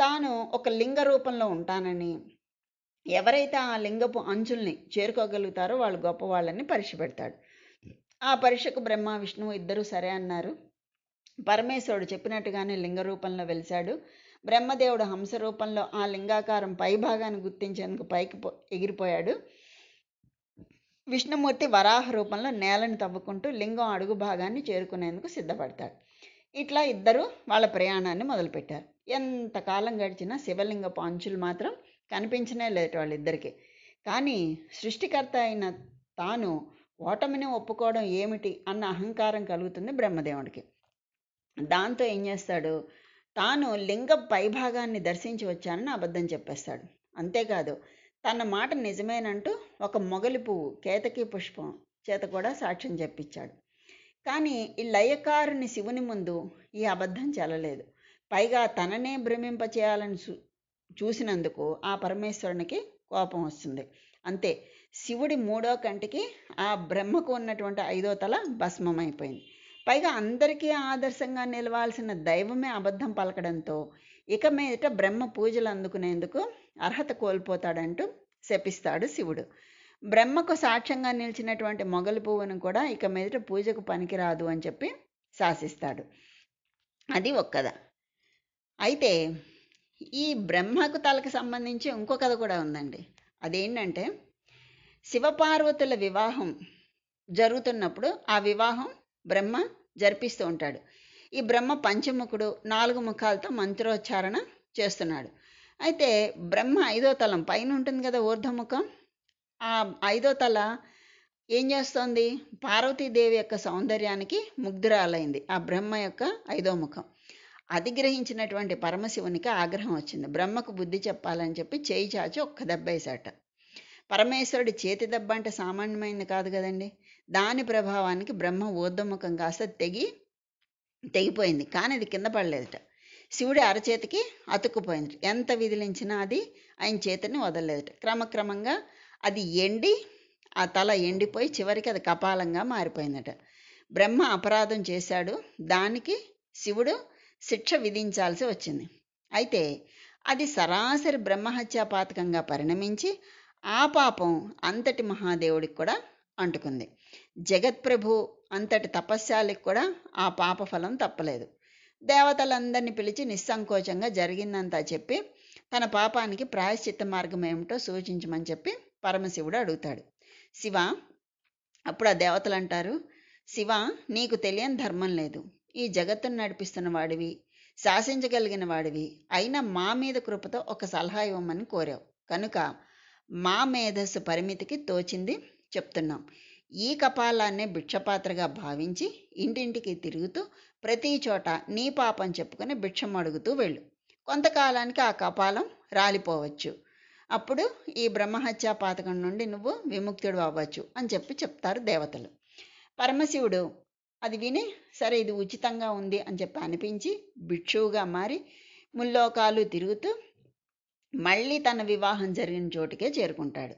తాను ఒక లింగ రూపంలో ఉంటానని, ఎవరైతే ఆ లింగపు అంచుల్ని చేరుకోగలుగుతారో వాళ్ళు గొప్పవాళ్ళని పరీక్ష పెడతాడు. ఆ పరీక్షకు బ్రహ్మ విష్ణువు ఇద్దరూ సరే అన్నారు. పరమేశ్వరుడు చెప్పినట్టుగానే లింగ రూపంలో వెలిశాడు. బ్రహ్మదేవుడు హంస రూపంలో ఆ లింగాకారం పై భాగాన్ని గుర్తించేందుకు పైకి ఎగిరిపోయాడు. విష్ణుమూర్తి వరాహ రూపంలో నేలను తవ్వుకుంటూ లింగం అడుగు భాగాన్ని చేరుకునేందుకు సిద్ధపడతాడు. ఇట్లా ఇద్దరు వాళ్ళ ప్రయాణాన్ని మొదలుపెట్టారు. ఎంతకాలం గడిచినా శివలింగపు అంచులు మాత్రం కనిపించనే లేదు వాళ్ళిద్దరికి. కానీ సృష్టికర్త అయిన తాను ఓటమిని ఒప్పుకోవడం ఏమిటి అన్న అహంకారం కలుగుతుంది బ్రహ్మదేవుడికి. దాంతో ఏం చేస్తాడు, తాను లింగ పైభాగాన్ని దర్శించి వచ్చానని అబద్ధం చెప్పేస్తాడు. అంతేకాదు, తన మాట నిజమేనంటూ ఒక మొగలి పువ్వు కేతకీ పుష్పం చేత కూడా సాక్ష్యం చెప్పించాడు. కానీ ఈ లయకారుని శివుని ముందు ఈ అబద్ధం చెల్లలేదు. పైగా తననే భ్రమింపచేయాలని చూసినందుకు ఆ పరమేశ్వరునికి కోపం వస్తుంది. అంతే, శివుడి 3వ కంటికి ఆ బ్రహ్మకు ఉన్నటువంటి 5వ తల భస్మమైపోయింది. పైగా అందరికీ ఆదర్శంగా నిలవాల్సిన దైవమే అబద్ధం పలకడంతో ఇక మీదట బ్రహ్మ పూజలు అందుకునేందుకు అర్హత కోల్పోతాడంటూ శపిస్తాడు శివుడు. బ్రహ్మకు సాక్ష్యంగా నిలిచినటువంటి మొగలి పువ్వును కూడా ఇక మీదట పూజకు పనికిరాదు అని చెప్పి శాసిస్తాడు. అది ఒక కథ. అయితే ఈ బ్రహ్మకు తలకు సంబంధించి ఇంకో కథ కూడా ఉందండి. అదేంటంటే, శివపార్వతుల వివాహం జరుగుతున్నప్పుడు ఆ వివాహం బ్రహ్మ జరిపిస్తూ ఉంటాడు. ఈ బ్రహ్మ పంచముఖుడు, 4 ముఖాలతో మంత్రోచ్చారణ చేస్తున్నాడు. అయితే బ్రహ్మ 5వ తలం పైన ఉంటుంది కదా ఊర్ధ్వముఖం, ఆ 5వ తల ఏం చేస్తోంది, పార్వతీదేవి యొక్క సౌందర్యానికి ముగ్ధురాలైంది ఆ బ్రహ్మ యొక్క 5వ ముఖం. అది గ్రహించినటువంటి పరమశివునికి ఆగ్రహం వచ్చింది. బ్రహ్మకు బుద్ధి చెప్పాలని చెప్పి చేయి చాచి ఒక్క దెబ్బ వేశాట. పరమేశ్వరుడి చేతి దెబ్బ అంటే సామాన్యమైంది కాదు కదండి. దాని ప్రభావానికి బ్రహ్మ ఊర్ధ్వముఖం కాస్త తెగిపోయింది. కానీ అది కింద పడలేదట. శివుడి అరచేతికి అతుక్కుపోయింది. ఎంత విదిలించినా అది ఆయన చేతిని వదలలేదట. క్రమక్రమంగా అది ఎండి, ఆ తల ఎండిపోయి చివరికి అది కపాలంగా మారిపోయిందట. బ్రహ్మ అపరాధం చేశాడు. దానికి శివుడు శిక్ష విధించాల్సి వచ్చింది. అయితే అది సరాసరి బ్రహ్మహత్యా పాతకంగా పరిణమించి ఆ పాపం అంతటి మహాదేవుడికి కూడా అంటుకుంది. జగత్ప్రభు అంతటి తపస్శాలికి కూడా ఆ పాప ఫలం తప్పలేదు. దేవతలందరినీ పిలిచి నిస్సంకోచంగా జరిగిందంతా చెప్పి తన పాపానికి ప్రాయశ్చిత్త మార్గం ఏమిటో సూచించమని చెప్పి పరమశివుడు అడుగుతాడు. శివ, అప్పుడు ఆ దేవతలు అంటారు, శివ, నీకు తెలియని ధర్మం లేదు. ఈ జగత్తును నడిపిస్తున్న వాడివి, శాసించగలిగిన వాడివి అయినా మా మీద కృపతో ఒక సలహా ఇవ్వమని కోరావు కనుక మా మేధస్సు పరిమితికి తోచింది చెప్తున్నాం. ఈ కపాలాన్నే భిక్షపాత్రగా భావించి ఇంటింటికి తిరుగుతూ ప్రతి చోట నీ పాపం చెప్పుకొని భిక్షం అడుగుతూ వెళ్ళు. కొంతకాలానికి ఆ కపాలం రాలిపోవచ్చు. అప్పుడు ఈ బ్రహ్మహత్యా పాతకం నుండి నువ్వు విముక్తుడు అవ్వచ్చు అని చెప్తారు దేవతలు. పరమశివుడు అది విని సరే ఇది ఉచితంగా ఉంది అని చెప్పి అనిపించి భిక్షువుగా మారి ముల్లోకాలు తిరుగుతూ మళ్ళీ తన వివాహం జరిగిన చోటుకే చేరుకుంటాడు.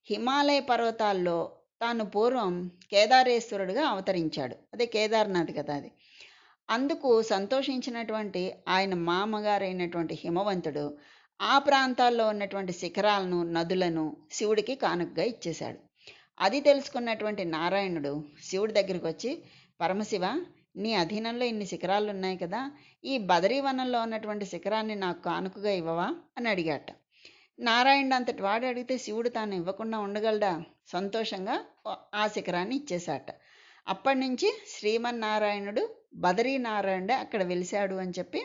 హిమాలయ పర్వతాల్లో తాను పూర్వం కేదారేశ్వరుడుగా అవతరించాడు. అదే కేదార్నాథ్ కదా అది. అందుకు సంతోషించినటువంటి ఆయన మామగారైనటువంటి హిమవంతుడు ఆ ప్రాంతాల్లో ఉన్నటువంటి శిఖరాలను, నదులను శివుడికి కానుకగా ఇచ్చేశాడు. అది తెలుసుకున్నటువంటి నారాయణుడు శివుడి దగ్గరికి వచ్చి, పరమశివ, నీ అధీనంలో ఇన్ని శిఖరాలు ఉన్నాయి కదా, ఈ బదరీవనంలో ఉన్నటువంటి శిఖరాన్ని నాకు కానుకగా ఇవ్వవా అని అడిగాట. నారాయణుడు అంతటి వాడు అడిగితే శివుడు తాను ఇవ్వకుండా ఉండగలడా? సంతోషంగా ఆ శిఖరాన్ని ఇచ్చేశాట. అప్పటి నుంచి శ్రీమన్నారాయణుడు బదరీనారాయణుడే అక్కడ వెలిశాడు అని చెప్పి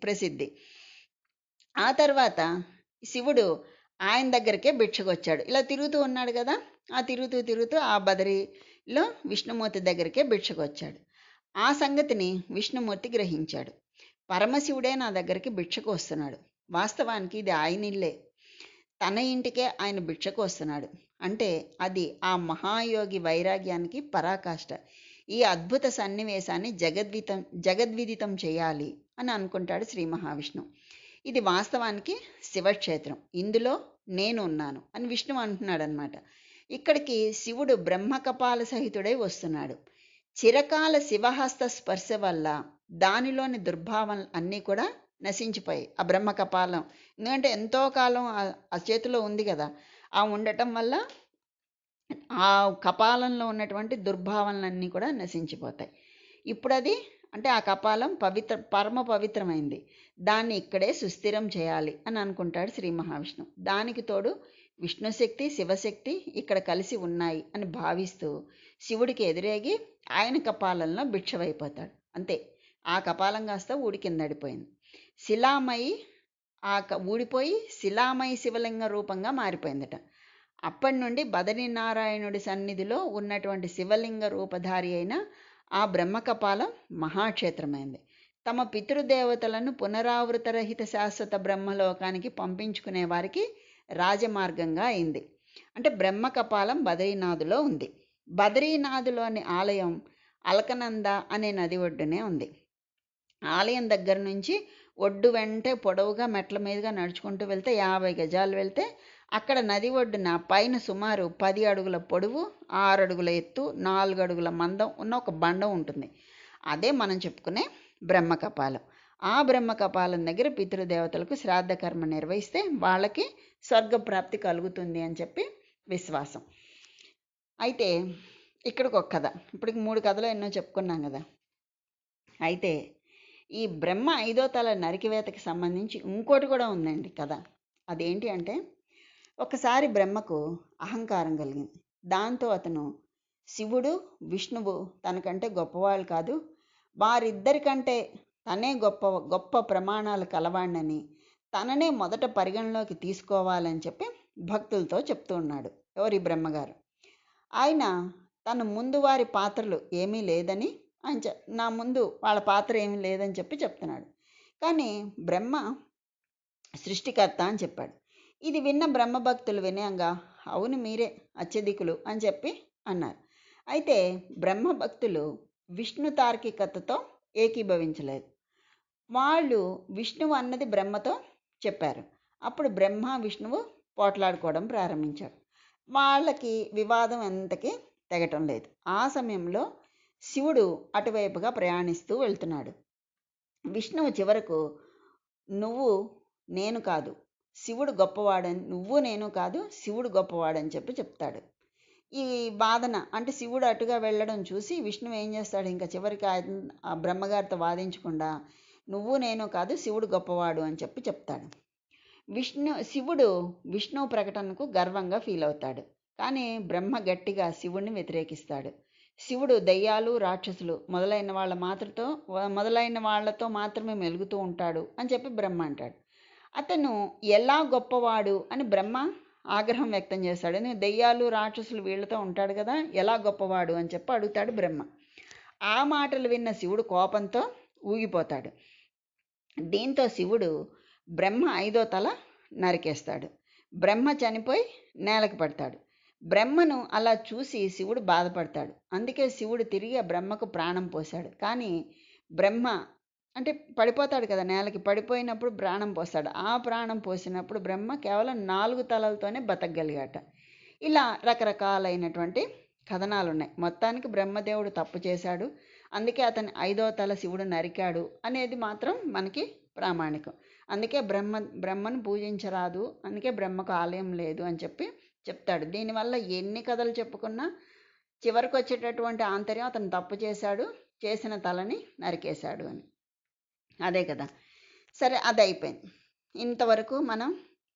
ప్రసిద్ధి. ఆ తర్వాత శివుడు ఆయన దగ్గరికే భిక్షకొచ్చాడు. ఇలా తిరుగుతూ ఉన్నాడు కదా, ఆ తిరుగుతూ ఆ బదరిలో విష్ణుమూర్తి దగ్గరికే భిక్షకొచ్చాడు. ఆ సంగతిని విష్ణుమూర్తి గ్రహించాడు. పరమశివుడే నా దగ్గరికి భిక్షకు వస్తున్నాడు, వాస్తవానికి ఇది ఆయన ఇల్లే, తన ఇంటికే ఆయన భిక్షకు వస్తున్నాడు అంటే అది ఆ మహాయోగి వైరాగ్యానికి పరాకాష్ట. ఈ అద్భుత సన్నివేశాన్ని జగద్విదితం చేయాలి అని అనుకుంటాడు శ్రీ మహావిష్ణువు. ఇది వాస్తవానికి శివక్షేత్రం, ఇందులో నేను ఉన్నాను అని విష్ణువు అంటున్నాడు అనమాట. ఇక్కడికి శివుడు బ్రహ్మకపాల సహితుడై వస్తున్నాడు. చిరకాల శివహస్త స్పర్శ వల్ల దానిలోని దుర్భావం అన్నీ కూడా నశించిపోయాయి. ఆ బ్రహ్మకపాలం ఎందుకంటే ఎంతో కాలం ఆ చేతిలో ఉంది కదా, ఆ ఉండటం వల్ల ఆ కపాలంలో ఉన్నటువంటి దుర్భావనలన్నీ కూడా నశించిపోతాయి. ఇప్పుడు అది అంటే ఆ కపాలం పరమ పవిత్రమైంది, దాన్ని ఇక్కడే సుస్థిరం చేయాలి అని అనుకుంటాడు శ్రీ మహావిష్ణువు. దానికి తోడు విష్ణుశక్తి శివశక్తి ఇక్కడ కలిసి ఉన్నాయి అని భావిస్తూ శివుడికి ఎదురేగి ఆయన కపాలంలో భిక్షవైపోతాడు. అంతే, ఆ కపాలం కాస్త ఊడి కిందడిపోయింది. శిలామయి ఊడిపోయి శిలామయి శివలింగ రూపంగా మారిపోయిందట. అప్పటి నుండి బదరీనారాయణుడి సన్నిధిలో ఉన్నటువంటి శివలింగ రూపధారి అయిన ఆ బ్రహ్మకపాలం మహాక్షేత్రమైంది. తమ పితృదేవతలను పునరావృతరహిత శాశ్వత బ్రహ్మలోకానికి పంపించుకునే వారికి రాజమార్గంగా అయింది. అంటే బ్రహ్మకపాలం బదరీనాథులో ఉంది. బదరీనాథులోని ఆలయం అలకనంద అనే నది ఒడ్డునే ఉంది. ఆలయం దగ్గర నుంచి ఒడ్డు వెంటే పొడవుగా మెట్ల మీదుగా నడుచుకుంటూ వెళ్తే 50 గజాలు వెళ్తే అక్కడ నది ఒడ్డున పైన సుమారు 10 అడుగుల పొడవు, 6 అడుగుల ఎత్తు, 4 అడుగుల మందం ఉన్న ఒక బండం ఉంటుంది. అదే మనం చెప్పుకునే బ్రహ్మకపాలం. ఆ బ్రహ్మకపాలం దగ్గర పితృదేవతలకు శ్రాద్ధ కర్మ నిర్వహిస్తే వాళ్ళకి స్వర్గప్రాప్తి కలుగుతుంది అని చెప్పి విశ్వాసం. అయితే ఇక్కడికి ఒక కథ, ఇప్పటికి 3 కథలు ఎన్నో చెప్పుకున్నాం కదా. అయితే ఈ బ్రహ్మ 5వ తల నరికివేతకి సంబంధించి ఇంకోటి కూడా ఉందండి కథ. అదేంటి అంటే, ఒకసారి బ్రహ్మకు అహంకారం కలిగింది. దాంతో అతను శివుడు విష్ణువు తనకంటే గొప్పవాళ్ళు కాదు, వారిద్దరికంటే తనే గొప్ప ప్రమాణాలు కలవాణ్ణని, తననే మొదట పరిగణలోకి తీసుకోవాలని చెప్పి భక్తులతో చెప్తూ ఉన్నాడు. ఎవరి బ్రహ్మగారు. ఆయన తన ముందు వారి పాత్రలు ఏమీ లేదని, నా ముందు వాళ్ళ పాత్ర ఏమీ లేదని చెప్పి చెప్తున్నాడు. కానీ బ్రహ్మ సృష్టికర్త అని చెప్పాడు. ఇది విన్న బ్రహ్మభక్తులు వినయంగా, అవును మీరే అత్యధికులు అని చెప్పి అన్నారు. అయితే బ్రహ్మభక్తులు విష్ణు తార్కికతతో ఏకీభవించలేదు. వాళ్ళు విష్ణువు అన్నది బ్రహ్మతో చెప్పారు. అప్పుడు బ్రహ్మ విష్ణువు పోట్లాడుకోవడం ప్రారంభించారు. వాళ్ళకి వివాదం ఎంతకీ తెగటం లేదు. ఆ సమయంలో శివుడు అటువైపుగా ప్రయాణిస్తూ వెళ్తున్నాడు. విష్ణువు చివరకు నువ్వు నేను కాదు శివుడు గొప్పవాడని, నువ్వు నేను కాదు శివుడు గొప్పవాడని చెప్పి చెప్తాడు. ఈ వాదన అంటే శివుడు అటుగా వెళ్ళడం చూసి విష్ణువు ఏం చేస్తాడు, ఇంకా చివరికి ఆ బ్రహ్మగారితో వాదించకుండా నువ్వు నేను కాదు శివుడు గొప్పవాడు అని చెప్పి చెప్తాడు. శివుడు విష్ణువు ప్రకటనకు గర్వంగా ఫీల్ అవుతాడు. కానీ బ్రహ్మ గట్టిగా శివుడిని వ్యతిరేకిస్తాడు. శివుడు దయ్యాలు రాక్షసులు మొదలైన వాళ్ళతో మాత్రమే మెలుగుతూ ఉంటాడు అని చెప్పి బ్రహ్మ అంటాడు. అతను ఎలా గొప్పవాడు అని బ్రహ్మ ఆగ్రహం వ్యక్తం చేస్తాడు. ఎందుకంటే దయ్యాలు రాక్షసులు వీళ్ళతో ఉంటాడు కదా, ఎలా గొప్పవాడు అని చెప్పి అడుగుతాడు బ్రహ్మ. ఆ మాటలు విన్న శివుడు కోపంతో ఊగిపోతాడు. దీంతో శివుడు బ్రహ్మ 5వ తల నరికేస్తాడు. బ్రహ్మ చనిపోయి నేలకు పడతాడు. బ్రహ్మను అలా చూసి శివుడు బాధపడతాడు. అందుకే శివుడు తిరిగి ఆ బ్రహ్మకు ప్రాణం పోశాడు. కానీ బ్రహ్మ అంటే పడిపోతాడు కదా నేలకి, పడిపోయినప్పుడు ప్రాణం పోస్తాడు. ఆ ప్రాణం పోసినప్పుడు బ్రహ్మ కేవలం 4 తలలతోనే బతకగలిగాట. ఇలా రకరకాలైనటువంటి కథనాలు ఉన్నాయి. మొత్తానికి బ్రహ్మదేవుడు తప్పు చేశాడు, అందుకే అతని 5వ తల శివుడు నరికాడు అనేది మాత్రం మనకి ప్రామాణికం. అందుకే బ్రహ్మను పూజించరాదు, అందుకే బ్రహ్మకు ఆలయం లేదు అని చెప్తాడు. దీనివల్ల ఎన్ని కథలు చెప్పుకున్నా చివరికి వచ్చేటటువంటి ఆంతర్యం అతను తప్పు చేశాడు, చేసిన తలని నరికేశాడు అని. అదే కదా. సరే, అది అయిపోయింది. ఇంతవరకు మనం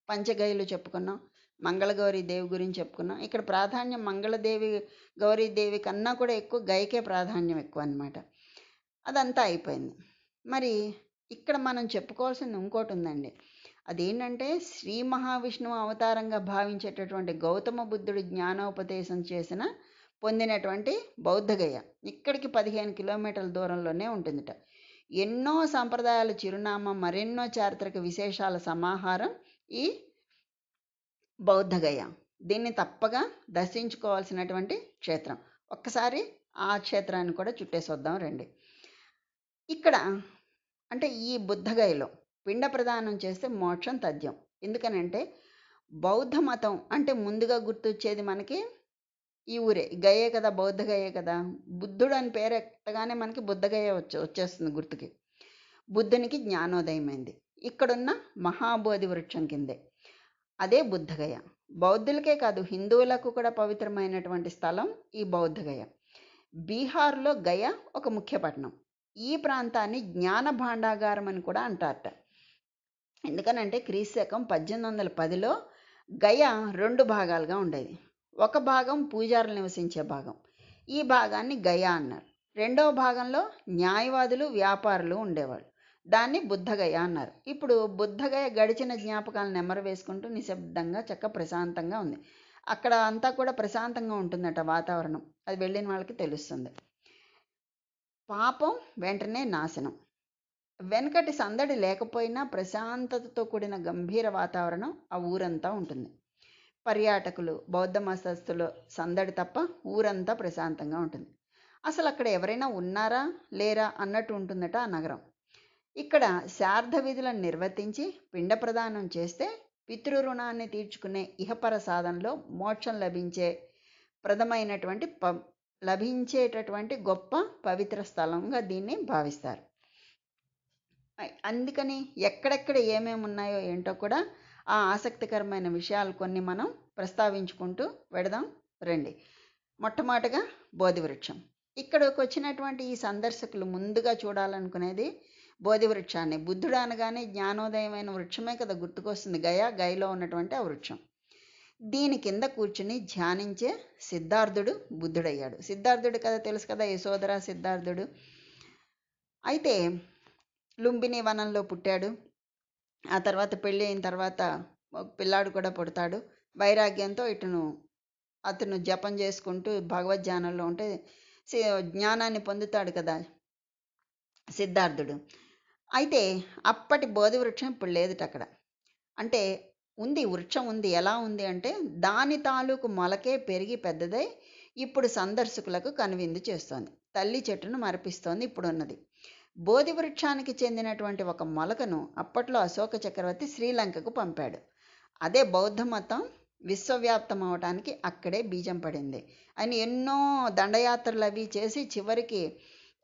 పంచగైలు చెప్పుకున్నాం, మంగళగౌరీ దేవి గురించి చెప్పుకున్నాం. ఇక్కడ ప్రాధాన్యం మంగళదేవి గౌరీదేవి కన్నా కూడా ఎక్కువ గైకే ప్రాధాన్యం ఎక్కువ అనమాట. అదంతా అయిపోయింది. మరి ఇక్కడ మనం చెప్పుకోవాల్సింది ఇంకోటి ఉందండి. అదేంటంటే శ్రీ మహావిష్ణువు అవతారంగా భావించేటటువంటి గౌతమ బుద్ధుడు జ్ఞానోపదేశం పొందినటువంటి బౌద్ధగయ ఇక్కడికి 15 కిలోమీటర్ల దూరంలోనే ఉంటుందిట. ఎన్నో సంప్రదాయాల చిరునామా, మరెన్నో చారిత్రక విశేషాల సమాహారం ఈ బౌద్ధగయ. దీన్ని తప్పగా దర్శించుకోవాల్సినటువంటి క్షేత్రం. ఒక్కసారి ఆ క్షేత్రాన్ని కూడా చుట్టేసొద్దాం రండి. ఇక్కడ అంటే ఈ బుద్ధగయలో పిండ ప్రదానం చేస్తే మోక్షం తథ్యం. ఎందుకనంటే బౌద్ధ మతం అంటే ముందుగా గుర్తొచ్చేది మనకి ఈ ఊరే, గయే కదా, బౌద్ధగయే కదా. బుద్ధుడు అని పేరు ఎత్తగానే మనకి బుద్ధగయ వచ్చేస్తుంది గుర్తుకి. బుద్ధునికి జ్ఞానోదయమైంది ఇక్కడున్న మహాబోధి వృక్షం కిందే. అదే బుద్ధగయ. బౌద్ధులకే కాదు, హిందువులకు కూడా పవిత్రమైనటువంటి స్థలం ఈ బౌద్ధగయ. బీహార్లో గయ ఒక ముఖ్య పట్టణం. ఈ ప్రాంతాన్ని జ్ఞాన భాండాగారం అని కూడా అంటారట. ఎందుకనంటే క్రీస్తకం 1810లో గయ 2 భాగాలుగా ఉండేది. ఒక భాగం పూజారులు నివసించే భాగం, ఈ భాగాన్ని గయ అన్నారు. రెండవ భాగంలో న్యాయవాదులు, వ్యాపారులు ఉండేవాళ్ళు. దాన్ని బుద్ధగయ అన్నారు. ఇప్పుడు బుద్ధగయ గడిచిన జ్ఞాపకాలను నెమరు వేసుకుంటూ నిశ్శబ్దంగా ప్రశాంతంగా ఉంది. అక్కడ అంతా కూడా ప్రశాంతంగా ఉంటుందట వాతావరణం. అది వెళ్ళిన వాళ్ళకి తెలుస్తుంది. పాపం వెంటనే నాశనం. వెనకటి సందడి లేకపోయినా ప్రశాంతతతో కూడిన గంభీర వాతావరణం ఆ ఊరంతా ఉంటుంది. పర్యాటకులు, బౌద్ధ మతస్థులు సందడి తప్ప ఊరంతా ప్రశాంతంగా ఉంటుంది. అసలు అక్కడ ఎవరైనా ఉన్నారా లేరా అన్నట్టు ఉంటుందట ఆ నగరం. ఇక్కడ శార్ధ విధులను నిర్వర్తించి పిండ ప్రదానం చేస్తే పితృ రుణాన్ని తీర్చుకునే ఇహపర సాధనలో మోక్షం లభించేటటువంటి గొప్ప పవిత్ర స్థలంగా దీన్ని భావిస్తారు. అందుకని ఎక్కడెక్కడ ఏమేమి ఉన్నాయో ఏంటో కూడా ఆ ఆసక్తికరమైన విషయాలు కొన్ని మనం ప్రస్తావించుకుంటూ వెడదాం రండి. మొట్టమొదటిగా బోధివృక్షం. ఇక్కడికి వచ్చినటువంటి ఈ సందర్శకులు ముందుగా చూడాలనుకునేది బోధివృక్షాన్ని. బుద్ధుడు అనగానే జ్ఞానోదయమైన వృక్షమే కదా గుర్తుకొస్తుంది. గయలో ఉన్నటువంటి ఆ వృక్షం. దీని కింద కూర్చుని ధ్యానించే సిద్ధార్థుడు బుద్ధుడయ్యాడు. సిద్ధార్థుడు కదా తెలుసు కదా, యశోధర సిద్ధార్థుడు. అయితే లుంబిని వనంలో పుట్టాడు. ఆ తర్వాత పెళ్ళి అయిన తర్వాత ఒక పిల్లాడు కూడా పుడతాడు. వైరాగ్యంతో అతను జపం చేసుకుంటూ భగవద్ధ్యానంలో ఉంటే జ్ఞానాన్ని పొందుతాడు కదా సిద్ధార్థుడు. అయితే అప్పటి బోధి వృక్షం ఇప్పుడు లేదుట అక్కడ. అంటే ఉంది, వృక్షం ఉంది. ఎలా ఉంది అంటే దాని తాలూకు మొలకే పెరిగి పెద్దదై ఇప్పుడు సందర్శకులకు కనువిందు చేస్తోంది. తల్లి చెట్టును మరపిస్తోంది ఇప్పుడున్నది. బోధి వృక్షానికి చెందినటువంటి ఒక మొలకను అప్పట్లో అశోక చక్రవర్తి శ్రీలంకకు పంపాడు. అదే బౌద్ధ మతం విశ్వవ్యాప్తం అవడానికి అక్కడే బీజం పడింది. ఆయన ఎన్నో దండయాత్రలు అవి చేసి చివరికి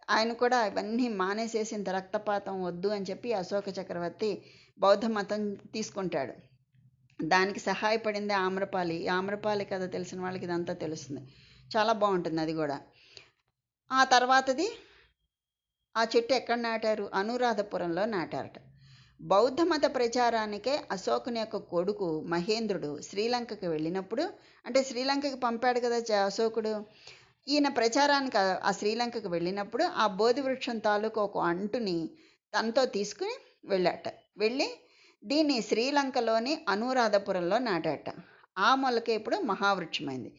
ఆయన కూడా ఇవన్నీ మానేసేసి ఇంత రక్తపాతం వద్దు అని చెప్పి అశోక చక్రవర్తి బౌద్ధ మతం తీసుకుంటాడు. దానికి సహాయపడింది ఆమ్రపాలి. ఆమ్రపాలి కథ తెలిసిన వాళ్ళకి ఇదంతా తెలుస్తుంది. చాలా బాగుంటుంది అది కూడా. ఆ తర్వాతది ఆ చెట్టు ఎక్కడ నాటారు? అనురాధపురంలో నాటారట. బౌద్ధ మత ప్రచారానికే అశోకుని యొక్క కొడుకు మహేంద్రుడు శ్రీలంకకి వెళ్ళినప్పుడు, అంటే శ్రీలంకకి పంపాడు కదా అశోకుడు, ఈయన ప్రచారానికి ఆ శ్రీలంకకు వెళ్ళినప్పుడు ఆ బోధి వృక్షం తాలూకు ఒక అంటుని తనతో తీసుకుని వెళ్ళి దీన్ని శ్రీలంకలోని అనురాధపురంలో నాటాట. ఆ మొలకే ఇప్పుడు మహావృక్షమైంది.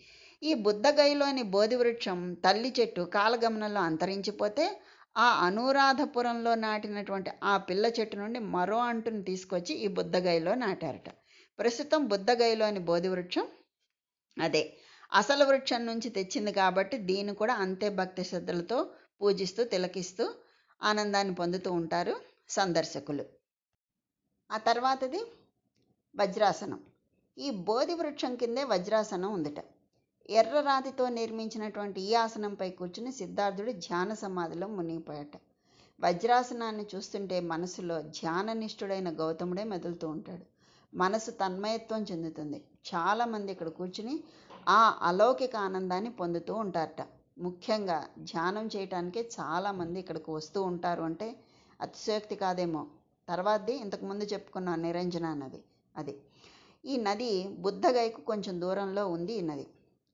ఈ బుద్ధగయలోని బోధి వృక్షం తల్లి చెట్టు కాలగమనంలో అంతరించిపోతే ఆ అనురాధపురంలో నాటినటువంటి ఆ పిల్ల చెట్టు నుండి మరో అంటుని తీసుకొచ్చి ఈ బుద్ధగయలో నాటారట. ప్రస్తుతం బుద్ధగయలోని బోధి వృక్షం అదే. అసలు వృక్షం నుంచి తెచ్చింది కాబట్టి దీన్ని కూడా అంతే భక్తి శ్రద్ధలతో పూజిస్తూ తిలకిస్తూ ఆనందాన్ని పొందుతూ ఉంటారు సందర్శకులు. ఆ తర్వాతది వజ్రాసనం. ఈ బోధి వృక్షం కిందే వజ్రాసనం ఉందిట. ఎర్ర రాతితో నిర్మించినటువంటి ఈ ఆసనంపై కూర్చుని సిద్ధార్థుడు ధ్యాన సమాధిలో మునిగిపోయాట. వజ్రాసనాన్ని చూస్తుంటే మనసులో ధ్యాననిష్ఠుడైన గౌతముడే మెదులుతూ ఉంటాడు. మనసు తన్మయత్వం చెందుతుంది. చాలామంది ఇక్కడ కూర్చుని ఆ అలౌకిక ఆనందాన్ని పొందుతూ ఉంటారట. ముఖ్యంగా ధ్యానం చేయటానికే చాలామంది ఇక్కడికి వస్తూ ఉంటారు అంటే అతిశయోక్తి కాదేమో. తర్వాతది ఇంతకుముందు చెప్పుకున్న నిరంజన నది. అది ఈ నది బుద్ధగయకు కొంచెం దూరంలో ఉంది. ఈ నది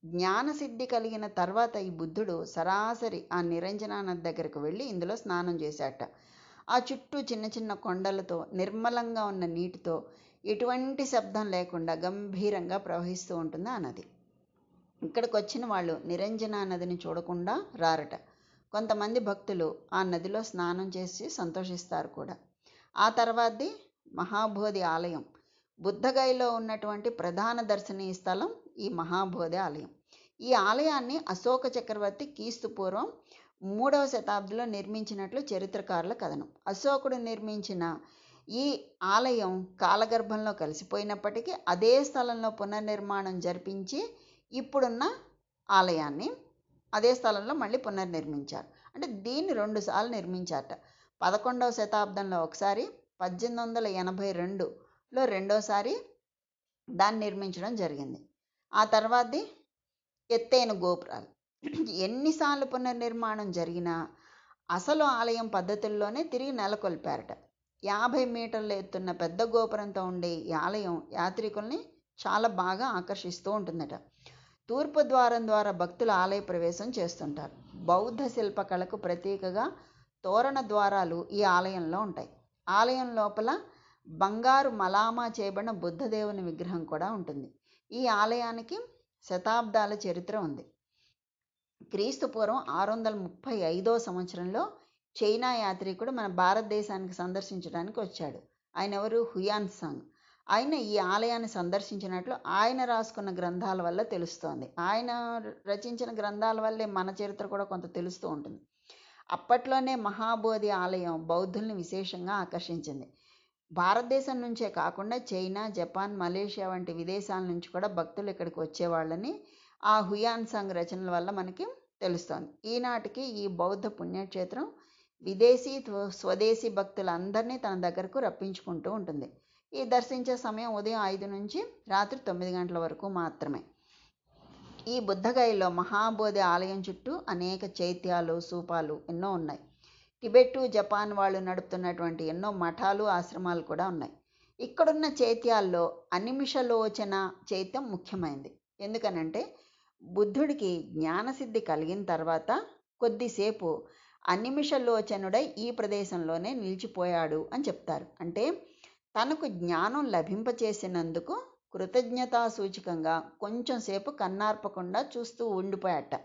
జ్ఞానసిద్ధి కలిగిన తర్వాత ఈ బుద్ధుడు సరాసరి ఆ నిరంజనా నది దగ్గరకు వెళ్ళి ఇందులో స్నానం చేశాట. ఆ చుట్టూ చిన్న చిన్న కొండలతో నిర్మలంగా ఉన్న నీటితో ఎటువంటి శబ్దం లేకుండా గంభీరంగా ప్రవహిస్తూ ఉంటుంది ఆ నది. ఇక్కడికి వచ్చిన వాళ్ళు నిరంజనా నదిని చూడకుండా రారట. కొంతమంది భక్తులు ఆ నదిలో స్నానం చేసి సంతోషిస్తారు కూడా. ఆ తర్వాతది మహాబోధి ఆలయం. బుద్ధగయలో ఉన్నటువంటి ప్రధాన దర్శనీయ స్థలం ఈ మహాబోధి ఆలయం. ఈ ఆలయాన్ని అశోక చక్రవర్తి క్రీస్తు పూర్వం 3వ శతాబ్దిలో నిర్మించినట్లు చరిత్రకారుల కథనం. అశోకుడు నిర్మించిన ఈ ఆలయం కాలగర్భంలో కలిసిపోయినప్పటికీ అదే స్థలంలో పునర్నిర్మాణం జరిపించి ఇప్పుడున్న ఆలయాన్ని అదే స్థలంలో మళ్ళీ పునర్నిర్మించారు. అంటే దీన్ని 2 సార్లు నిర్మించారట. 11వ శతాబ్దంలో ఒకసారి, 1882లో రెండోసారి దాన్ని నిర్మించడం జరిగింది. ఆ తర్వాతది ఎత్తైన గోపురాలు. ఎన్నిసార్లు పునర్నిర్మాణం జరిగినా అసలు ఆలయం పద్ధతుల్లోనే తిరిగి నెలకొల్పారట. 50 మీటర్ల ఎత్తున్న పెద్ద గోపురంతో ఉండే ఈ ఆలయం యాత్రికుల్ని చాలా బాగా ఆకర్షిస్తూ ఉంటుందట. తూర్పు ద్వారం ద్వారా భక్తులు ఆలయ ప్రవేశం చేస్తుంటారు. బౌద్ధ శిల్పకళకు ప్రతీకగా తోరణ ద్వారాలు ఈ ఆలయంలో ఉంటాయి. ఆలయం లోపల బంగారు మలామా చేయబడిన బుద్ధదేవుని విగ్రహం కూడా ఉంటుంది. ఈ ఆలయానికి శతాబ్దాల చరిత్ర ఉంది. క్రీస్తు పూర్వం 635వ సంవత్సరంలో చైనా యాత్రికుడు మన భారతదేశానికి సందర్శించడానికి వచ్చాడు. ఆయన ఎవరు? Hiuen Tsang. ఆయన ఈ ఆలయాన్ని సందర్శించినట్లు ఆయన రాసుకున్న గ్రంథాల వల్ల తెలుస్తోంది. ఆయన రచించిన గ్రంథాల వల్లే మన చరిత్ర కూడా కొంత తెలుస్తూ ఉంటుంది. అప్పట్లోనే మహాబోధి ఆలయం బౌద్ధుల్ని విశేషంగా ఆకర్షించింది. భారతదేశం నుంచే కాకుండా చైనా, జపాన్, మలేషియా వంటి విదేశాల నుంచి కూడా భక్తులు ఇక్కడికి వచ్చేవాళ్ళని ఆ హుయాన్ సాంగ్ రచనల వల్ల మనకి తెలుస్తోంది. ఈనాటికి ఈ బౌద్ధ పుణ్యక్షేత్రం విదేశీ స్వదేశీ భక్తులందరినీ తన దగ్గరకు రప్పించుకుంటూ ఉంటుంది. ఈ దర్శించే సమయం ఉదయం 5 నుంచి రాత్రి 9 గంటల వరకు మాత్రమే. ఈ బుద్ధగయలో మహాబోధి ఆలయం చుట్టూ అనేక చైత్యాలు, స్తూపాలు ఎన్నో ఉన్నాయి. టిబెట్, జపాన్ వాళ్ళు నడుపుతున్నటువంటి ఎన్నో మఠాలు, ఆశ్రమాలు కూడా ఉన్నాయి. ఇక్కడున్న చైత్యాల్లో అనిమిషలోచన చైత్యం ముఖ్యమైనది. ఎందుకనంటే బుద్ధుడికి జ్ఞానసిద్ధి కలిగిన తర్వాత కొద్దిసేపు అనిమిషలోచనుడై ఈ ప్రదేశంలోనే నిలిచిపోయాడు అని చెప్తారు. అంటే తనకు జ్ఞానం లభింపచేసినందుకు కృతజ్ఞతా సూచకంగా కొంచెం సేపు కన్నార్పకుండా చూస్తూ ఉండిపోయాట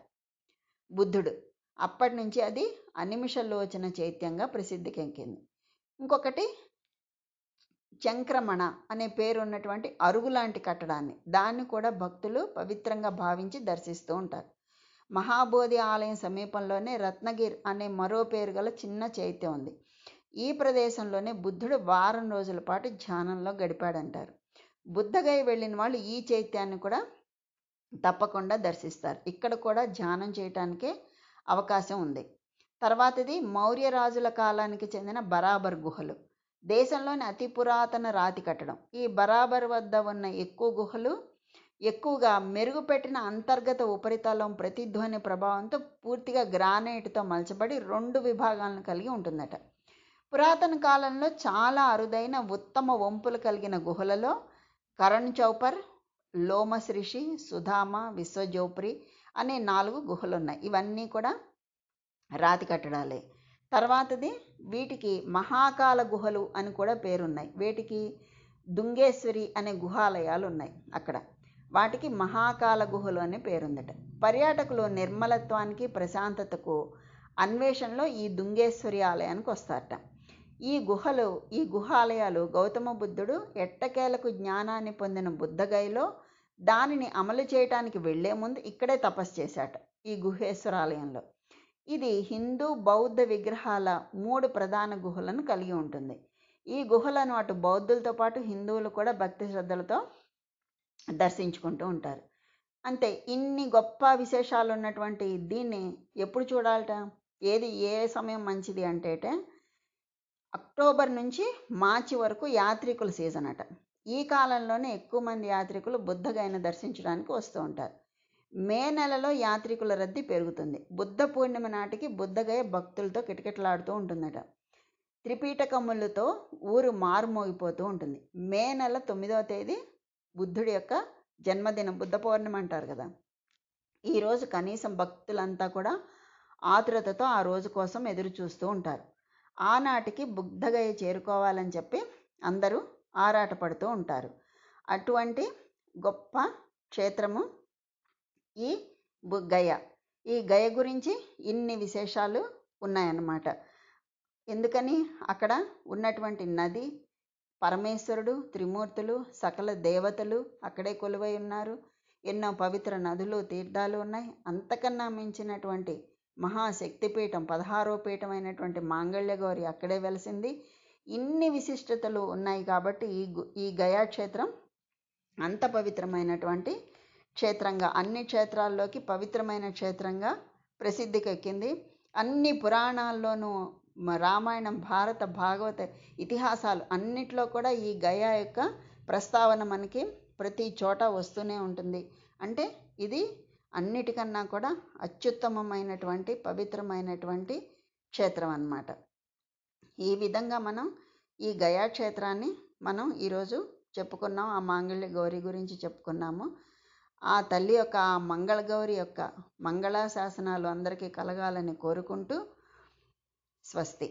బుద్ధుడు. అప్పటి నుంచి అది అనిమిషలోచన చైత్యంగా ప్రసిద్ధికెక్కింది. ఇంకొకటి చంక్రమణ అనే పేరు ఉన్నటువంటి అరుగులాంటి కట్టడాన్ని, దాన్ని కూడా భక్తులు పవిత్రంగా భావించి దర్శిస్తూ ఉంటారు. మహాబోధి ఆలయం సమీపంలోనే రత్నగిర్ అనే మరో పేరు గల చిన్న చైత్యం ఉంది. ఈ ప్రదేశంలోనే బుద్ధుడు వారం రోజుల పాటు ధ్యానంలో గడిపాడంటారు. బుద్ధగయ వెళ్ళిన వాళ్ళు ఈ చైత్యాన్ని కూడా తప్పకుండా దర్శిస్తారు. ఇక్కడ కూడా ధ్యానం చేయటానికే అవకాశం ఉంది. తర్వాతది మౌర్య రాజుల కాలానికి చెందిన బరాబర్ గుహలు. దేశంలోని అతి పురాతన రాతి కట్టడం. ఈ బరాబర్ వద్ద ఉన్న ఎక్కువ గుహలు ఎక్కువగా మెరుగుపెట్టిన అంతర్గత ఉపరితలం ప్రతిధ్వని ప్రభావంతో పూర్తిగా గ్రానైట్తో మలచబడి 2 విభాగాలను కలిగి ఉంటుందట. పురాతన కాలంలో చాలా అరుదైన ఉత్తమ వంపులు కలిగిన గుహలలో కరణ్ చౌపర్, లోమస్ రిషి, సుధామ, విశ్వజోప్రి అనే 4 గుహలు ఉన్నాయి. ఇవన్నీ కూడా రాతి కట్టడాలే. తర్వాతది వీటికి మహాకాల గుహలు అని కూడా పేరున్నాయి. వీటికి దుంగేశ్వరి అనే గుహాలయాలు ఉన్నాయి అక్కడ. వాటికి మహాకాల గుహలు అనే పేరుందట. పర్యాటకులు నిర్మలత్వానికి, ప్రశాంతతకు అన్వేషణలో ఈ దుంగేశ్వరి ఆలయానికి వస్తారట. ఈ గుహాలయాలు గౌతమ బుద్ధుడు ఎట్టకేలకు జ్ఞానాన్ని పొందిన బుద్ధగయలో దానిని అమలు చేయటానికి వెళ్లే ముందు ఇక్కడే తపస్సు చేశాట, ఈ గుహేశ్వర ఆలయంలో. ఇది హిందూ బౌద్ధ విగ్రహాల 3 ప్రధాన గుహలను కలిగి ఉంటుంది. ఈ గుహలను అటు బౌద్ధులతో పాటు హిందువులు కూడా భక్తి శ్రద్ధలతో దర్శించుకుంటూ ఉంటారు. అంతే, ఇన్ని గొప్ప విశేషాలు ఉన్నటువంటి దీన్ని ఎప్పుడు చూడాలట? ఏ సమయం మంచిది అంటే అక్టోబర్ నుంచి మార్చి వరకు యాత్రికుల సీజన్ అట. ఈ కాలంలోనే ఎక్కువ మంది యాత్రికులు బుద్ధగయను దర్శించడానికి వస్తూ ఉంటారు. మే నెలలో యాత్రికుల రద్దీ పెరుగుతుంది. బుద్ధ పూర్ణిమ నాటికి బుద్ధగయ భక్తులతో కిటకిటలాడుతూ ఉంటుందట. త్రిపీఠకములతో ఊరు మారుమోగిపోతూ ఉంటుంది. మే నెల 9వ తేదీ బుద్ధుడి యొక్క జన్మదినం, బుద్ధ పౌర్ణమి అంటారు కదా. ఈరోజు కనీసం భక్తులంతా కూడా ఆతురతతో ఆ రోజు కోసం ఎదురు చూస్తూ ఉంటారు. ఆనాటికి బుద్ధగయ చేరుకోవాలని చెప్పి అందరూ ఆరాటపడుతూ ఉంటారు. అటువంటి గొప్ప క్షేత్రము ఈ గయ. ఈ గయ గురించి ఇన్ని విశేషాలు ఉన్నాయన్నమాట. ఎందుకని? అక్కడ ఉన్నటువంటి నది, పరమేశ్వరుడు, త్రిమూర్తులు, సకల దేవతలు అక్కడే కొలువై ఉన్నారు. ఎన్నో పవిత్ర నదులు, తీర్థాలు ఉన్నాయి. అంతకన్నా మించినటువంటి మహాశక్తిపీఠం, 16వ పీఠం అయినటువంటి మాంగళ్యగౌరి అక్కడే వెలిసింది. ఇన్ని విశిష్టతలు ఉన్నాయి కాబట్టి ఈ గయా క్షేత్రం అంత పవిత్రమైనటువంటి క్షేత్రంగా, అన్ని క్షేత్రాల్లోకి పవిత్రమైన క్షేత్రంగా ప్రసిద్ధికెక్కింది. అన్ని పురాణాల్లోనూ, రామాయణం, భారత, భాగవత ఇతిహాసాలు అన్నిట్లో కూడా ఈ గయా యొక్క ప్రస్తావన మనకి ప్రతి చోట వస్తూనే ఉంటుంది. అంటే ఇది అన్నిటికన్నా కూడా అత్యుత్తమమైనటువంటి పవిత్రమైనటువంటి క్షేత్రం అన్నమాట. ఈ విధంగా మనం ఈ గయా క్షేత్రాన్ని మనం ఈరోజు చెప్పుకున్నాం. ఆ మాంగళ్య గౌరి గురించి చెప్పుకున్నాము. ఆ తల్లి యొక్క, ఆ మంగళగౌరి యొక్క మంగళాశాసనాలు అందరికీ కలగాలని కోరుకుంటూ స్వస్తి.